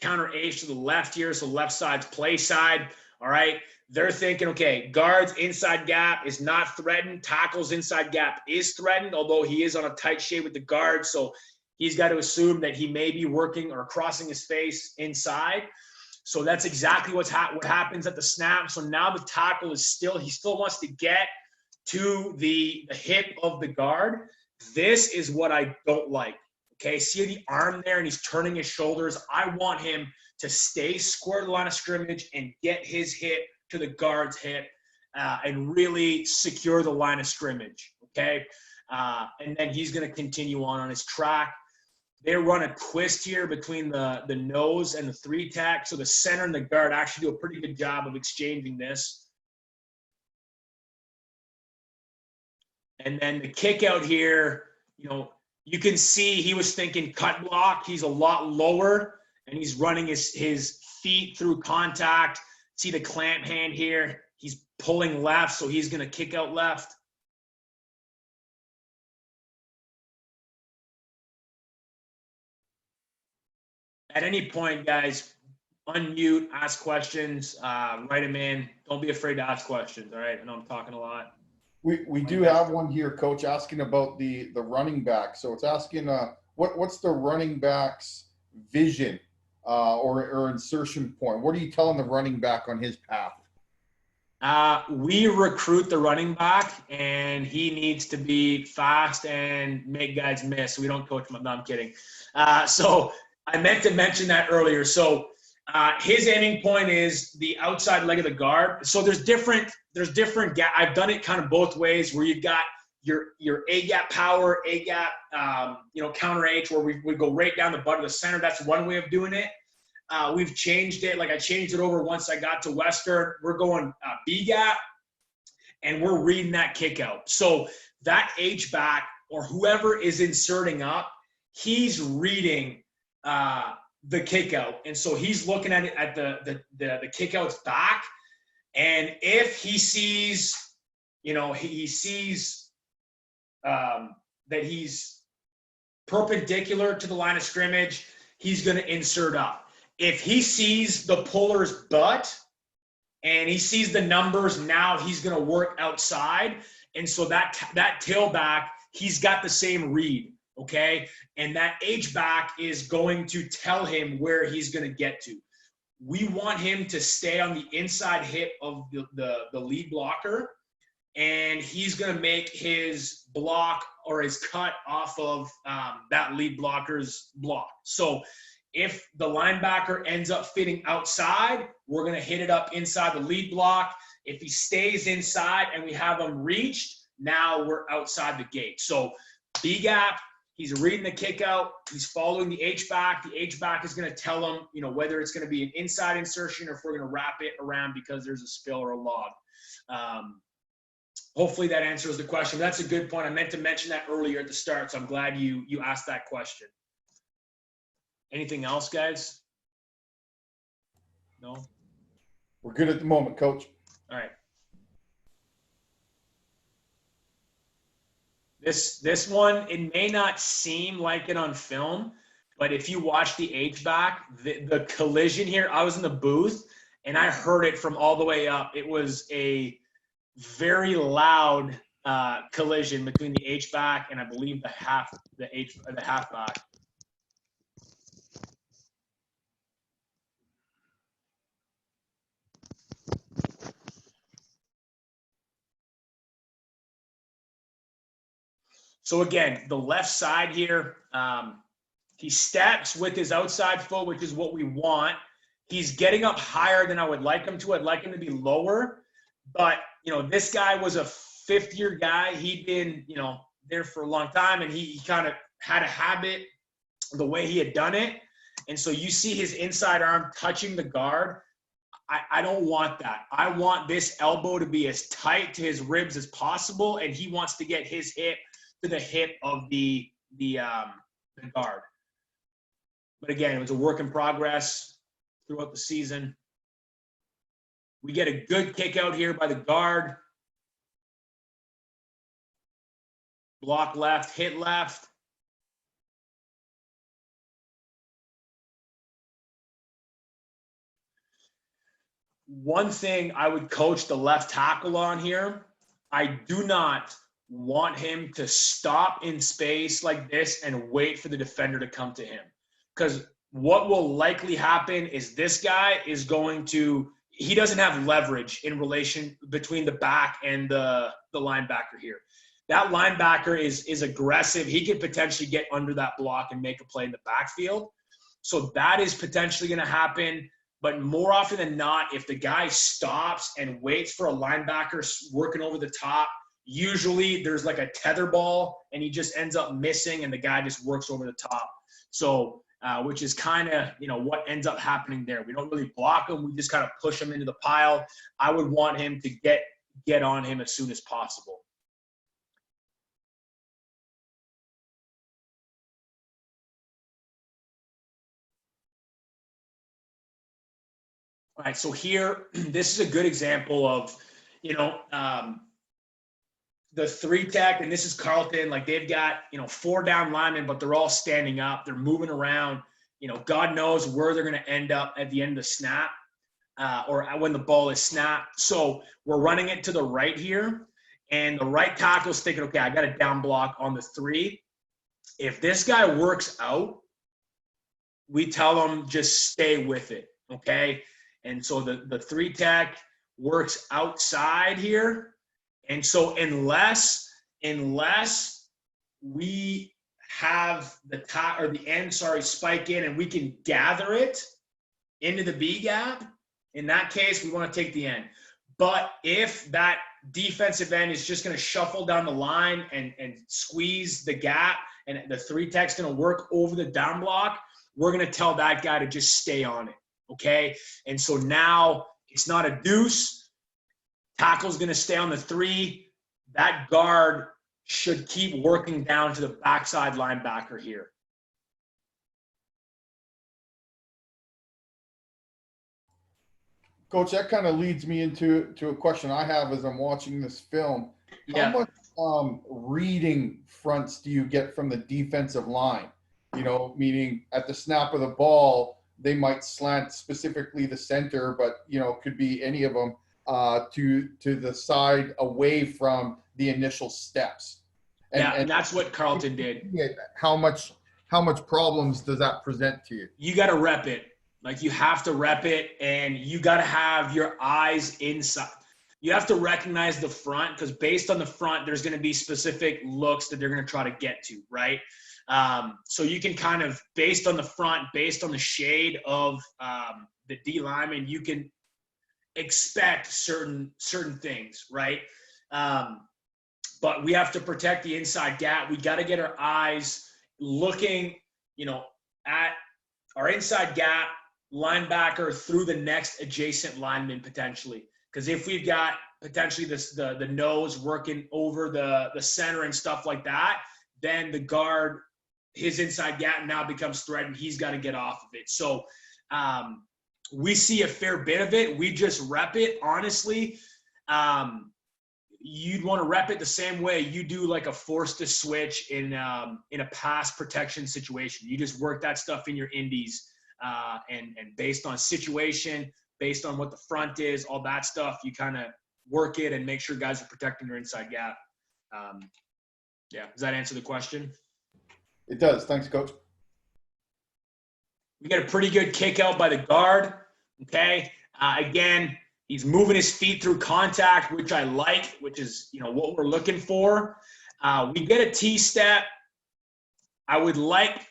counter H to the left here. So left side's play side. All right. They're thinking, okay, guards inside gap is not threatened. Tackles inside gap is threatened, although he is on a tight shade with the guard. So he's got to assume that he may be working or crossing his face inside. So that's exactly what happens at the snap. So now the tackle is he still wants to get to the hip of the guard. This is what I don't like. Okay, see the arm there, and he's turning his shoulders. I want him to stay square to the line of scrimmage and get his hip to the guard's hip and really secure the line of scrimmage. Okay, and then he's going to continue on his track. They run a twist here between the nose and the 3-tack. So the center and the guard actually do a pretty good job of exchanging this. And then the kick out here, you can see he was thinking cut block. He's a lot lower, and he's running his feet through contact. See the clamp hand here. He's pulling left, so he's going to kick out left. At any point, guys, unmute, ask questions, write them in. Don't be afraid to ask questions, all right? I know I'm talking a lot. We do have one here, Coach, asking about the running back. So it's asking what's the running back's vision or insertion point? What are you telling the running back on his path? We recruit the running back, and he needs to be fast and make guys miss. We don't coach him. No, I'm kidding. So I meant to mention that earlier. So his aiming point is the outside leg of the guard. So there's different I've done it kind of both ways, where you've got your A gap power, A gap, counter H, where we go right down the butt of the center. That's one way of doing it. We've changed it. Like I changed it over once I got to Western. We're going B gap, and we're reading that kick out. So that H back, or whoever is inserting up, he's reading the kick out. And so he's looking at it at the kick out's back. And if he sees, he sees that he's perpendicular to the line of scrimmage, he's going to insert up. If he sees the puller's butt and he sees the numbers, now he's going to work outside. And so that tailback, he's got the same read. Okay. And that H-back is going to tell him where he's going to get to. We want him to stay on the inside hip of the lead blocker, and he's going to make his block or his cut off of that lead blocker's block. So if the linebacker ends up fitting outside, we're going to hit it up inside the lead block. If he stays inside and we have him reached, now we're outside the gate. So B gap. He's reading the kick out. He's following the H-back. The H-back is going to tell him, whether it's going to be an inside insertion or if we're going to wrap it around because there's a spill or a log. Hopefully that answers the question. That's a good point. I meant to mention that earlier at the start, so I'm glad you asked that question. Anything else, guys? No? We're good at the moment, Coach. All right. This one, it may not seem like it on film, but if you watch the H-back, the collision here, I was in the booth and I heard it from all the way up. It was a very loud collision between the H-back and I believe the halfback. So again, the left side here, he steps with his outside foot, which is what we want. He's getting up higher than I would like him to. I'd like him to be lower. But, this guy was a fifth-year guy. He'd been, there for a long time, and he kind of had a habit the way he had done it. And so you see his inside arm touching the guard. I don't want that. I want this elbow to be as tight to his ribs as possible, and he wants to get his hip to the hip of the guard. But again, it was a work in progress throughout the season. We get a good kick out here by the guard. Block left, hit left. One thing I would coach the left tackle on here, I do not want him to stop in space like this and wait for the defender to come to him. Because what will likely happen is this guy is going to, he doesn't have leverage in relation between the back and the linebacker here. That linebacker is aggressive. He could potentially get under that block and make a play in the backfield. So that is potentially going to happen. But more often than not, if the guy stops and waits for a linebacker working over the top, usually there's like a tether ball and he just ends up missing and the guy just works over the top. So, which is kind of, what ends up happening there. We don't really block him. We just kind of push him into the pile. I would want him to get on him as soon as possible. All right, so here, this is a good example of, the three tech, and this is Carleton, like they've got, 4 down linemen, but they're all standing up. They're moving around. God knows where they're going to end up at the end of the snap or when the ball is snapped. So we're running it to the right here, and the right tackle's thinking, okay, I got a down block on the 3. If this guy works out, we tell him just stay with it, okay? And so the 3 tech works outside here. And so unless we have the end spike in and we can gather it into the B gap, in that case, we want to take the end. But if that defensive end is just going to shuffle down the line and squeeze the gap and the 3 tech's going to work over the down block, we're going to tell that guy to just stay on it. Okay, and so now it's not a deuce. Tackle's going to stay on the 3. That guard should keep working down to the backside linebacker here. Coach, that kind of leads me into a question I have as I'm watching this film. Yeah. How much reading fronts do you get from the defensive line? Meaning at the snap of the ball, they might slant specifically the center, but could be any of them to the side away from the initial steps. And that's what Carleton did. How much problems does that present to you? You got to rep it. Like you have to rep it, and you got to have your eyes inside. You have to recognize the front, because based on the front, there's going to be specific looks that they're going to try to get to, right? So you can kind of, based on the front, based on the shade of the D lineman, you can expect certain things, right? But we have to protect the inside gap. We got to get our eyes looking, at our inside gap linebacker through the next adjacent lineman potentially. Because if we've got potentially the nose working over the center and stuff like that, then the guard, his inside gap now becomes threatened. He's got to get off of it. So we see a fair bit of it. We just rep it, honestly. You'd want to rep it the same way you do like a force to switch in a pass protection situation. You just work that stuff in your indies and based on situation, based on what the front is, all that stuff, you kind of work it and make sure guys are protecting their inside gap. Yeah, does that answer the question? It does. Thanks, Coach. We got a pretty good kick out by the guard. Okay. Again, he's moving his feet through contact, which I like, which is, what we're looking for. We get a T-step. I would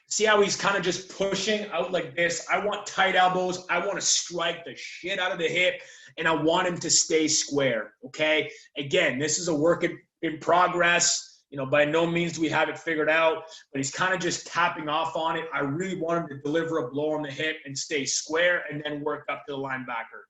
see how he's kind of just pushing out like this. I want tight elbows. I want to strike the shit out of the hip, and I want him to stay square. Okay. Again, this is a work in progress. You know, by no means do we have it figured out, but he's kind of just tapping off on it. I really want him to deliver a blow on the hip and stay square and then work up to the linebacker.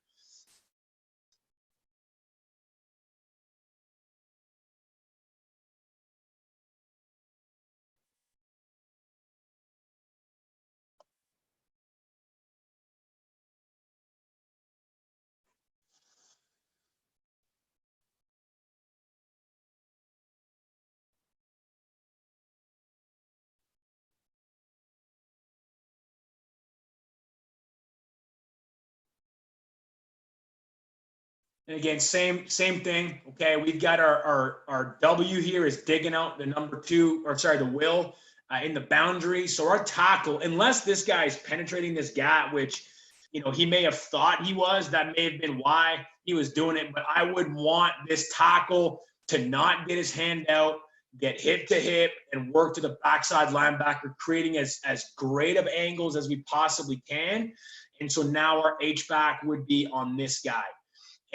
And again, same thing. Okay, we've got our W here is digging out the number 2, or sorry, the will in the boundary. So our tackle, unless this guy is penetrating this gap, which, you know, he may have thought he was, that may have been why he was doing it. But I would want this tackle to not get his hand out, get hip to hip, and work to the backside linebacker, creating as great of angles as we possibly can. And so now our H-back would be on this guy.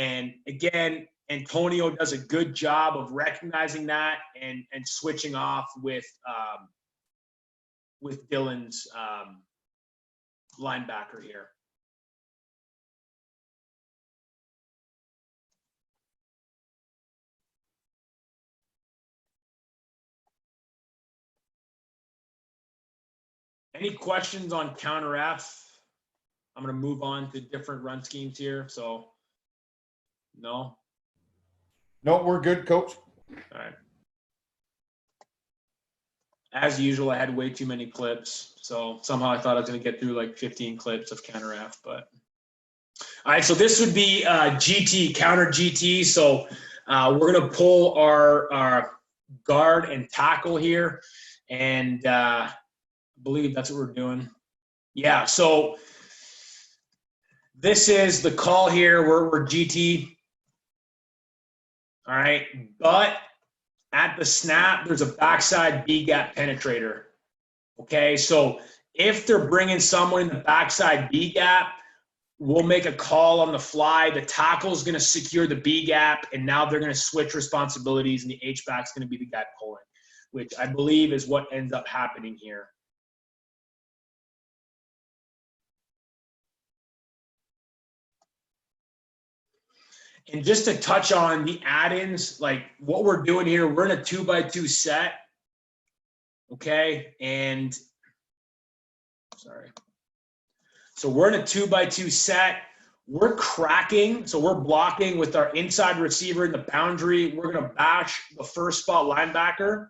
And again, Antonio does a good job of recognizing that and switching off with Dylan's linebacker here. Any questions on counter F? I'm going to move on to different run schemes here. So. No? No, we're good, Coach. All right. As usual, I had way too many clips. So somehow I thought I was going to get through like 15 clips of counter F, but. All right, so this would be GT, counter GT. So we're going to pull our guard and tackle here. And I believe that's what we're doing. Yeah, so this is the call here. We're GT. All right, but at the snap, there's a backside B gap penetrator. Okay, so if they're bringing someone in the backside B gap, we'll make a call on the fly. The tackle is going to secure the B gap, and now they're going to switch responsibilities, and the H-back is going to be the guy pulling, which I believe is what ends up happening here. And just to touch on the add-ins, like what we're doing here, we're in a 2x2 set. Okay. And sorry. So we're in a 2x2 set. We're cracking. So we're blocking with our inside receiver in the boundary. We're going to bash the first spot linebacker.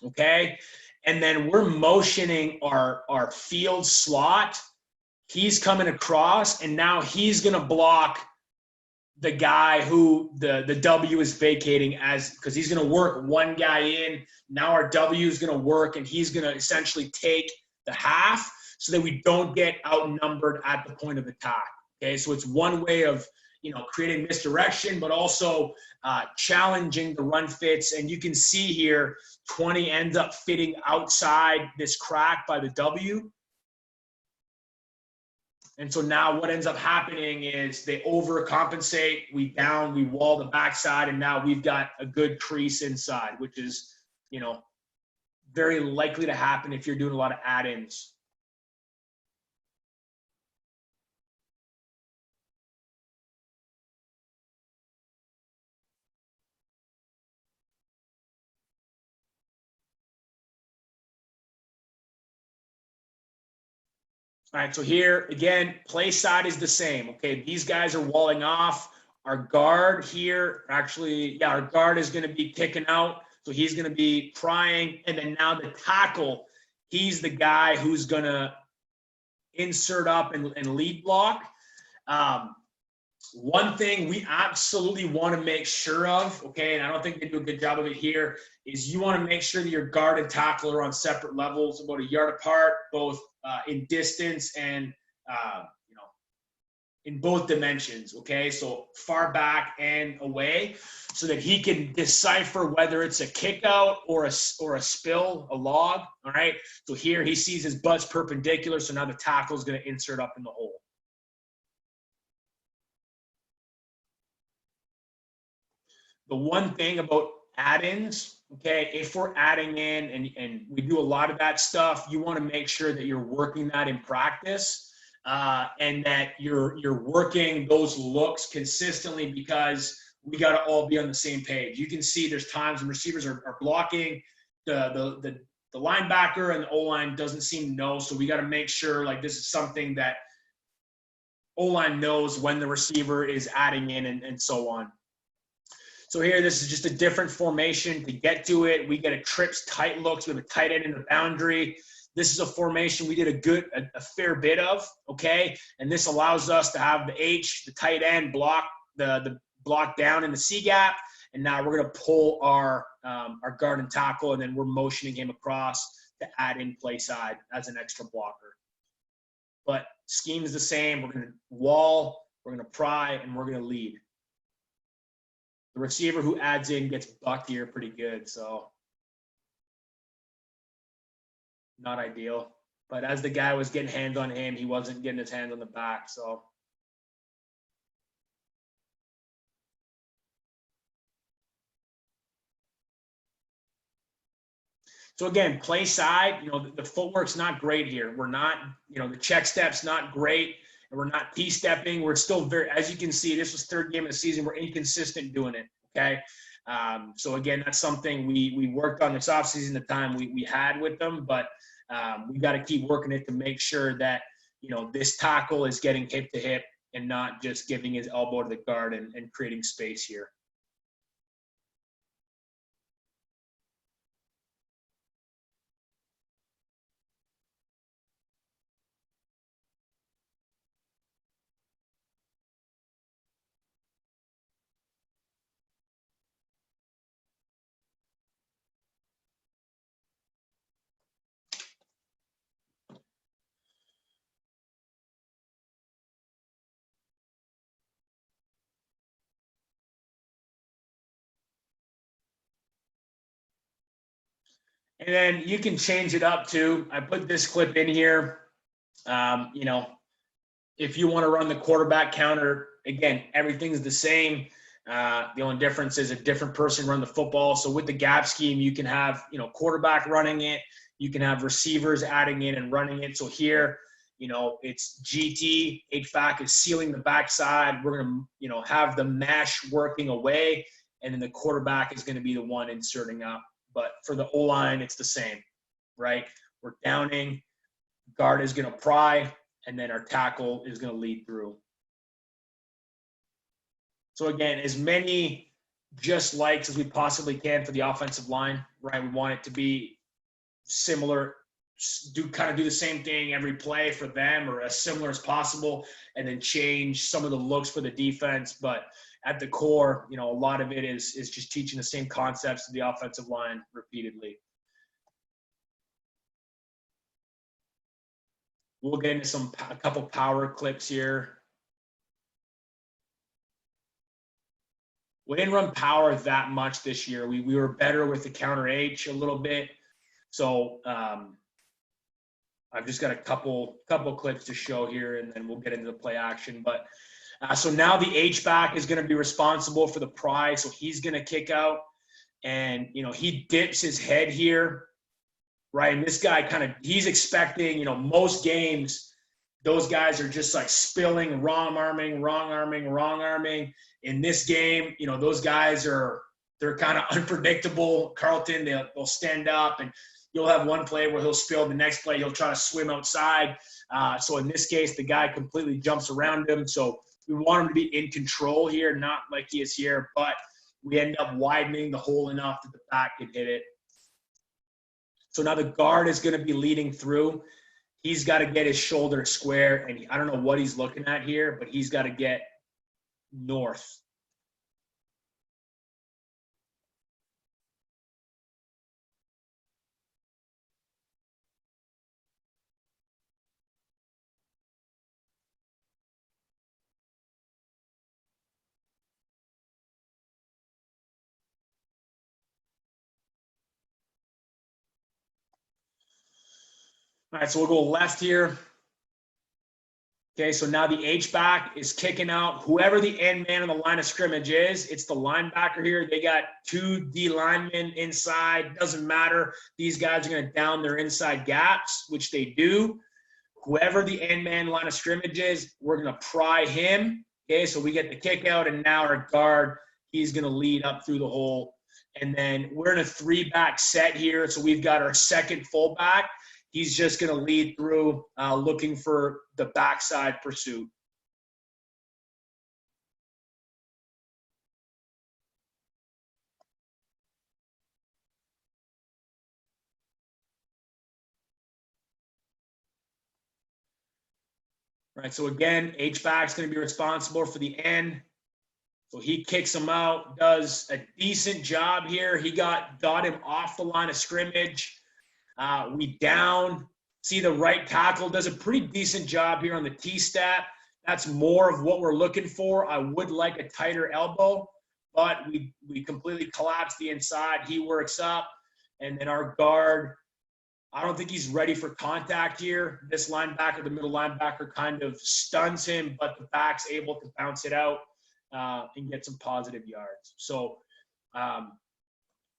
Okay. And then we're motioning our field slot. He's coming across, and now he's going to block the guy who the W is vacating, as because he's going to work one guy in. Now our W is going to work, and he's going to essentially take the half so that we don't get outnumbered at the point of attack. Okay, so it's one way of, you know, creating misdirection, but also challenging the run fits. And you can see here, 20 ends up fitting outside this crack by the W. And so now what ends up happening is they overcompensate, we wall the backside, and now we've got a good crease inside, which is, you know, very likely to happen if you're doing a lot of add-ins. All right, so here, again, play side is the same. Okay, these guys are walling off. Our guard here, actually, yeah, our guard is going to be kicking out. So he's going to be prying. And then now the tackle, he's the guy who's going to insert up and lead block. One thing we absolutely want to make sure of, okay, and I don't think they do a good job of it here, is you want to make sure that your guard and tackle are on separate levels, about a yard apart, both in distance and, you know, in both dimensions, okay? So far back and away, so that he can decipher whether it's a kick out or a spill, a log, all right? So here he sees his butt's perpendicular, so now the tackle is going to insert up in the hole. The one thing about add-ins, okay, if we're adding in, and we do a lot of that stuff, you want to make sure that you're working that in practice, and that you're working those looks consistently, because we got to all be on the same page. You can see there's times when receivers are blocking, the linebacker and the O-line doesn't seem to know, so we got to make sure like this is something that O-line knows when the receiver is adding in, and so on. So here, this is just a different formation to get to it. We get a trips tight looks. We have a tight end in the boundary. This is a formation we did a fair bit of, okay? And this allows us to have the H, the tight end, block the block down in the C gap. And now we're going to pull our guard and tackle, and then we're motioning him across to add in play side as an extra blocker. But scheme is the same. We're going to wall, we're going to pry, and we're going to lead. The receiver who adds in gets bucked here pretty good, so not ideal. But as the guy was getting hands on him, he wasn't getting his hands on the back, so. So again, play side, the footwork's not great here. We're not, the check step's not great, and we're not T-stepping. We're still very, as you can see, this was third game of the season. We're inconsistent doing it, okay? So again, that's something we worked on this offseason, the time we had with them, but we got to keep working it to make sure that, this tackle is getting hip to hip and not just giving his elbow to the guard and creating space here. And then you can change it up too. I put this clip in here. If you want to run the quarterback counter, again, everything's the same. The only difference is a different person run the football. So with the gap scheme, you can have, quarterback running it. You can have receivers adding in and running it. So here, it's GT. HVAC is sealing the backside. We're going to, have the mesh working away, and then the quarterback is going to be the one inserting up. But for the O-line, it's the same, right? We're downing. Guard is going to pry, and then our tackle is going to lead through. So again, as many just likes as we possibly can for the offensive line, right? We want it to be similar, do the same thing every play for them, or as similar as possible, and then change some of the looks for the defense. But at the core, a lot of it is just teaching the same concepts to the offensive line repeatedly. We'll get into a couple power clips here. We didn't run power that much this year. We were better with the counter H a little bit. So I've just got a couple clips to show here, and then we'll get into the play action. But so now the H-back is going to be responsible for the pry. So he's going to kick out, and, he dips his head here, right? And this guy he's expecting, most games, those guys are just like spilling, wrong arming. In this game, those guys they're kind of unpredictable. Carlton, they'll stand up, and you'll have one play where he'll spill. The next play, he'll try to swim outside. So in this case, the guy completely jumps around him. So we want him to be in control here, not like he is here, but we end up widening the hole enough that the back can hit it. So now the guard is going to be leading through. He's got to get his shoulder square, and I don't know what he's looking at here, but he's got to get north. All right, so we'll go left here. Okay, so now the H-back is kicking out. Whoever the end man on the line of scrimmage is, it's the linebacker here. They got 2 D linemen inside. Doesn't matter. These guys are going to down their inside gaps, which they do. Whoever the end man line of scrimmage is, we're going to pry him. Okay, so we get the kick out, and now our guard, he's going to lead up through the hole. And then we're in a 3-back set here. So we've got our second fullback. He's just going to lead through looking for the backside pursuit. Right, so again, H-back's going to be responsible for the end. So he kicks him out, does a decent job here. He got him off the line of scrimmage. We down. See, the right tackle does a pretty decent job here on the T-step. That's more of what we're looking for. I would like a tighter elbow, but we completely collapse the inside. He works up, and then our guard, I don't think he's ready for contact here. This linebacker, the middle linebacker, kind of stuns him, but the back's able to bounce it out and get some positive yards. So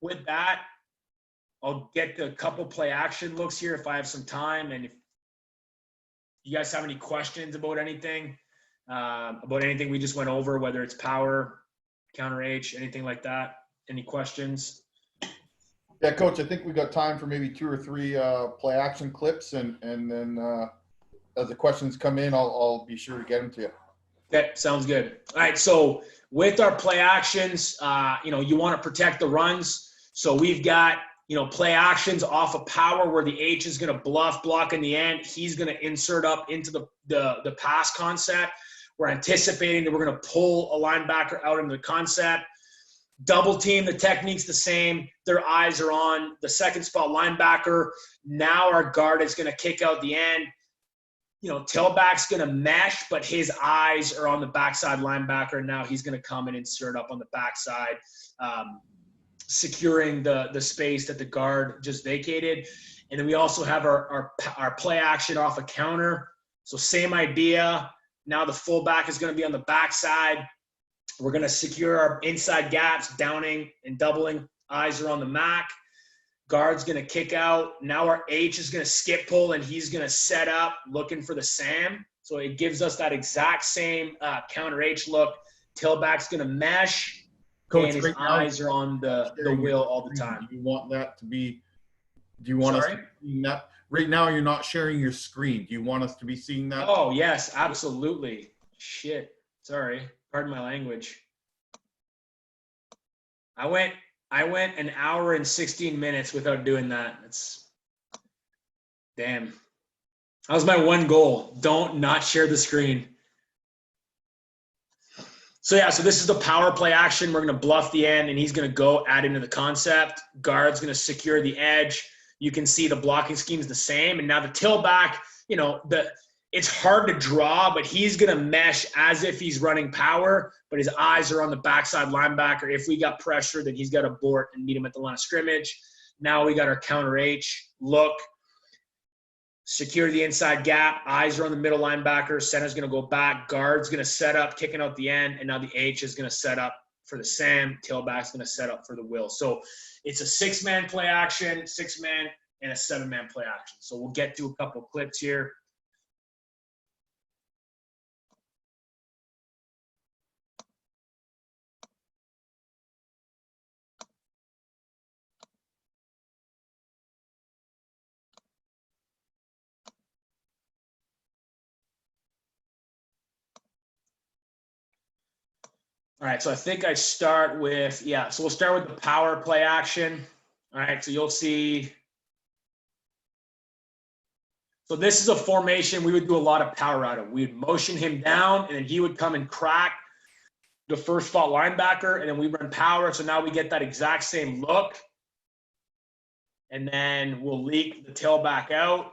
with that, I'll get a couple play action looks here if I have some time. And if you guys have any questions about anything we just went over, whether it's power, counter H, anything like that, any questions? Yeah, Coach, I think we got time for maybe 2 or 3 play action clips, and then as the questions come in, I'll be sure to get them to you. Okay, sounds good. All right, so with our play actions, you want to protect the runs. So we've got, play actions off of power where the H is going to block in the end. He's going to insert up into the pass concept. We're anticipating that we're going to pull a linebacker out into the concept. Double team, the technique's the same. Their eyes are on the second spot linebacker. Now our guard is going to kick out the end. Tailback's going to mesh, but his eyes are on the backside linebacker. Now he's going to come and insert up on the backside, securing the space that the guard just vacated. And then we also have our play action off a counter. So same idea. Now the fullback is going to be on the backside. We're going to secure our inside gaps, downing and doubling. Eyes are on the MAC. Guard's going to kick out. Now our H is going to skip pull, and he's going to set up looking for the Sam. So it gives us that exact same counter H look. Tailback's going to mesh. Coach, and his eyes are on the wheel all the time. Do you want that to be – do you want us to see that? Right now you're not sharing your screen. Do you want us to be seeing that? Oh, yes, absolutely. Shit. Sorry. Pardon my language. I went an hour and 16 minutes without doing that. It's damn. That was my one goal. Don't not share the screen. So yeah, so this is the power play action. We're going to bluff the end, and he's going to go add into the concept. Guard's going to secure the edge. You can see the blocking scheme is the same. And now the tailback, it's hard to draw, but he's going to mesh as if he's running power, but his eyes are on the backside linebacker. If we got pressure, then he's got to abort and meet him at the line of scrimmage. Now we got our counter H, look, secure the inside gap. Eyes are on the middle linebacker. Center's going to go back. Guard's going to set up, kicking out the end, and now the H is going to set up for the Sam. Tailback's going to set up for the Will. So it's a 6-man play action, 6-man, and a 7-man play action. So we'll get to a couple clips here. All right, so I think I start with, so we'll start with the power play action. All right, so you'll see. So this is a formation we would do a lot of power out of. We would motion him down, and then he would come and crack the first spot linebacker, and then we run power. So now we get that exact same look. And then we'll leak the tailback out.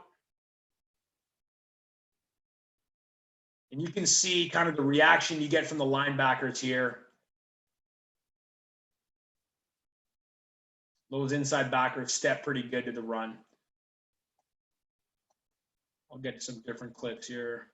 And you can see kind of the reaction you get from the linebackers here. Those inside backers step pretty good to the run. I'll get to some different clips here.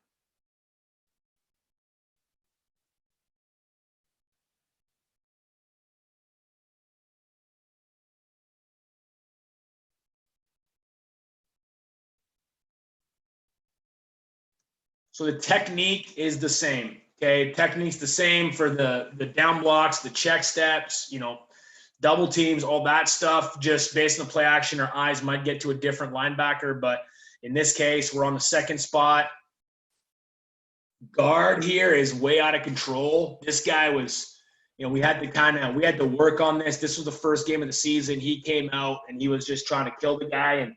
So the technique is the same. Okay, technique's the same for the down blocks, the check steps, double teams, all that stuff. Just based on the play action, our eyes might get to a different linebacker, but in this case, we're on the second spot. Guard here is way out of control. This guy was, we had to work on this. This was the first game of the season. He came out and he was just trying to kill the guy.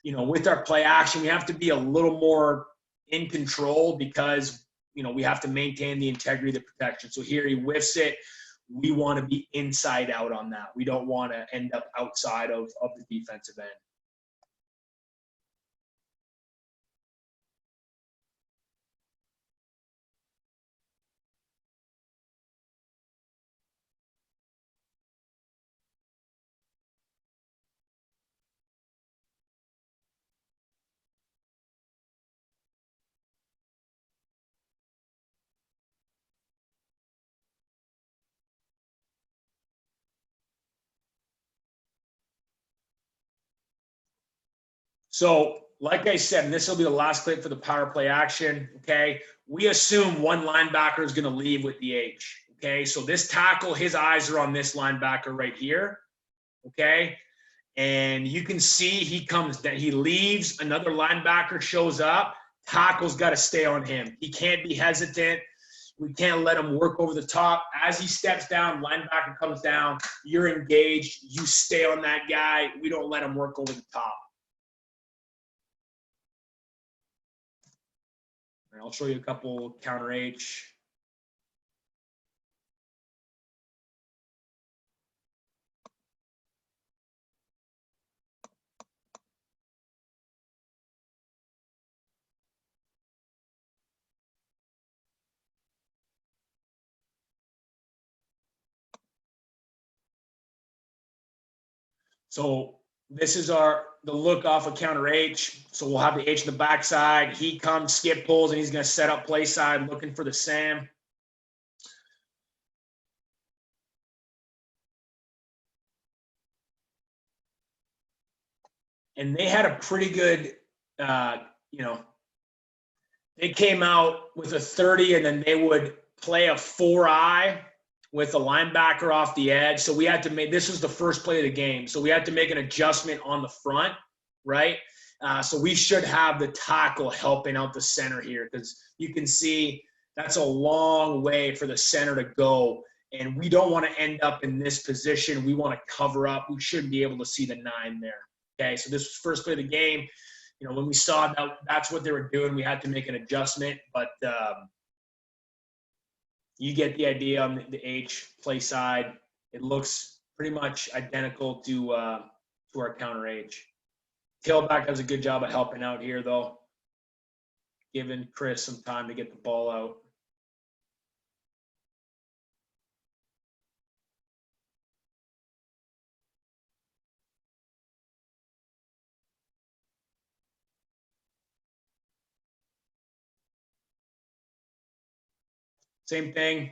And, with our play action, we have to be a little more in control because, we have to maintain the integrity of the protection. So here he whiffs it. We want to be inside out on that. We don't want to end up outside of the defensive end. So, like I said, and this will be the last clip for the power play action, okay? We assume one linebacker is going to leave with the H, okay? So this tackle, his eyes are on this linebacker right here, okay? And you can see he leaves, another linebacker shows up, tackle's got to stay on him. He can't be hesitant. We can't let him work over the top. As he steps down, linebacker comes down, you're engaged, you stay on that guy. We don't let him work over the top. I'll show you a couple counter H. So this is the look off of counter H. So we'll have the H in the backside. He comes, skip pulls, and he's going to set up play side looking for the Sam. And they had a pretty good, they came out with a 30 and then they would play a 4-eye with a linebacker off the edge. So we had to this was the first play of the game. So we had to make an adjustment on the front, right? So we should have the tackle helping out the center here because you can see that's a long way for the center to go. And we don't want to end up in this position. We want to cover up. We shouldn't be able to see the 9 there. Okay, so this was first play of the game. When we saw that's what they were doing, we had to make an adjustment. But you get the idea on the H play side. It looks pretty much identical to our counter H. Tailback does a good job of helping out here, though, giving Chris some time to get the ball out. Same thing.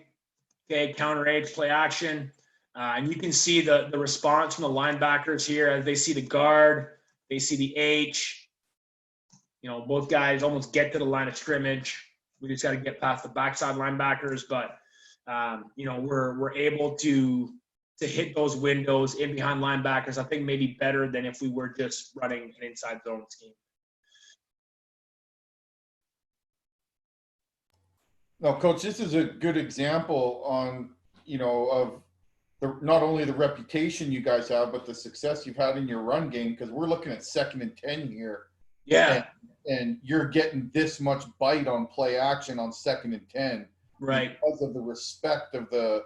Okay, counter H, play action. And you can see the response from the linebackers here as they see the guard, they see the H. Both guys almost get to the line of scrimmage. We just got to get past the backside linebackers, but we're able to hit those windows in behind linebackers. I think maybe better than if we were just running an inside zone scheme. Now, Coach, this is a good example on, of not only the reputation you guys have, but the success you've had in your run game, because we're looking at 2nd and 10 here. Yeah. And you're getting this much bite on play action on 2nd and 10. Right. Because of the respect of the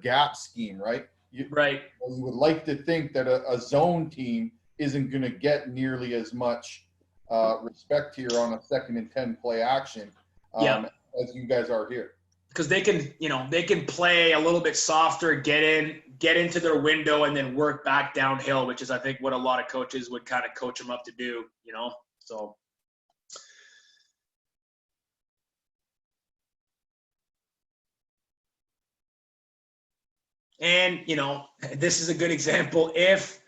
gap scheme, right? Right. You would like to think that a zone team isn't going to get nearly as much respect here on a 2nd and 10 play action. As you guys are here, because they can play a little bit softer, get into their window, and then work back downhill, which is I think what a lot of coaches would kind of coach them up to do. So. And this is a good example. If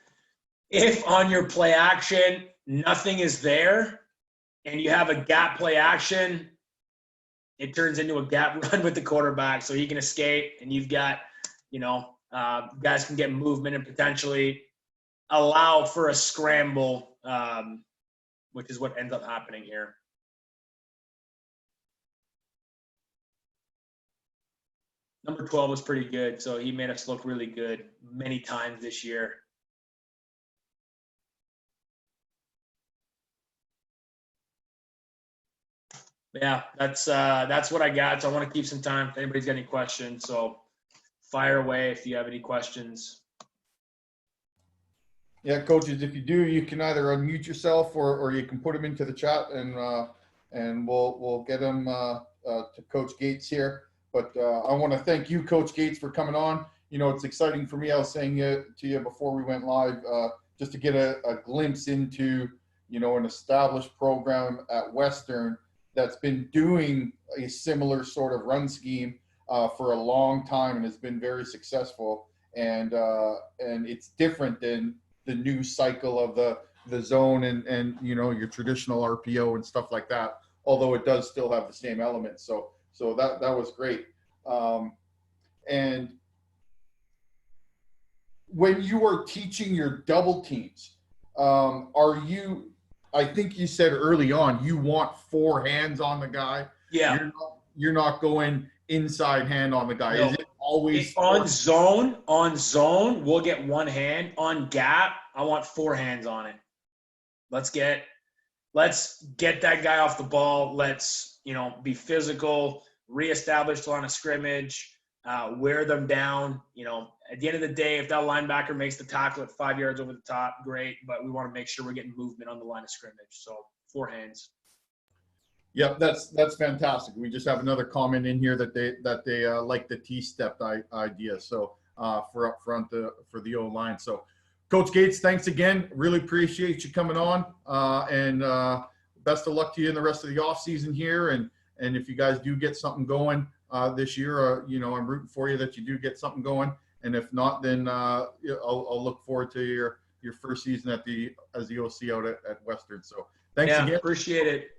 on your play action nothing is there, and you have a gap play action, it turns into a gap run with the quarterback, so he can escape, and you've got, guys can get movement and potentially allow for a scramble, which is what ends up happening here. Number 12 was pretty good, so he made us look really good many times this year. Yeah, that's what I got. So I want to keep some time if anybody's got any questions. So fire away if you have any questions. Yeah, coaches, if you do, you can either unmute yourself or you can put them into the chat, and we'll get them to Coach Gates here. But I want to thank you, Coach Gates, for coming on. It's exciting for me. I was saying to you before we went live, just to get a glimpse into, an established program at Western that's been doing a similar sort of run scheme for a long time and has been very successful. And it's different than the new cycle of the zone and your traditional RPO and stuff like that, although it does still have the same elements. So that was great. And when you are teaching your double teams, I think you said early on, you want 4 hands on the guy. Yeah. You're not going inside hand on the guy. No. Is it always on zone, we'll get 1 hand. On gap, I want 4 hands on it. Let's get that guy off the ball. Let's, be physical, reestablish the line of scrimmage, wear them down. At the end of the day, if that linebacker makes the tackle at 5 yards over the top, great. But we want to make sure we're getting movement on the line of scrimmage. So 4 hands. Yep, that's fantastic. We just have another comment in here that they like the T-step idea. So for up front for the O-line. So Coach Gates, thanks again. Really appreciate you coming on. And best of luck to you in the rest of the off season here. And if you guys do get something going this year, I'm rooting for you that you do get something going. And if not, then I'll look forward to your first season as the OC out at Western. So thanks again. Appreciate it.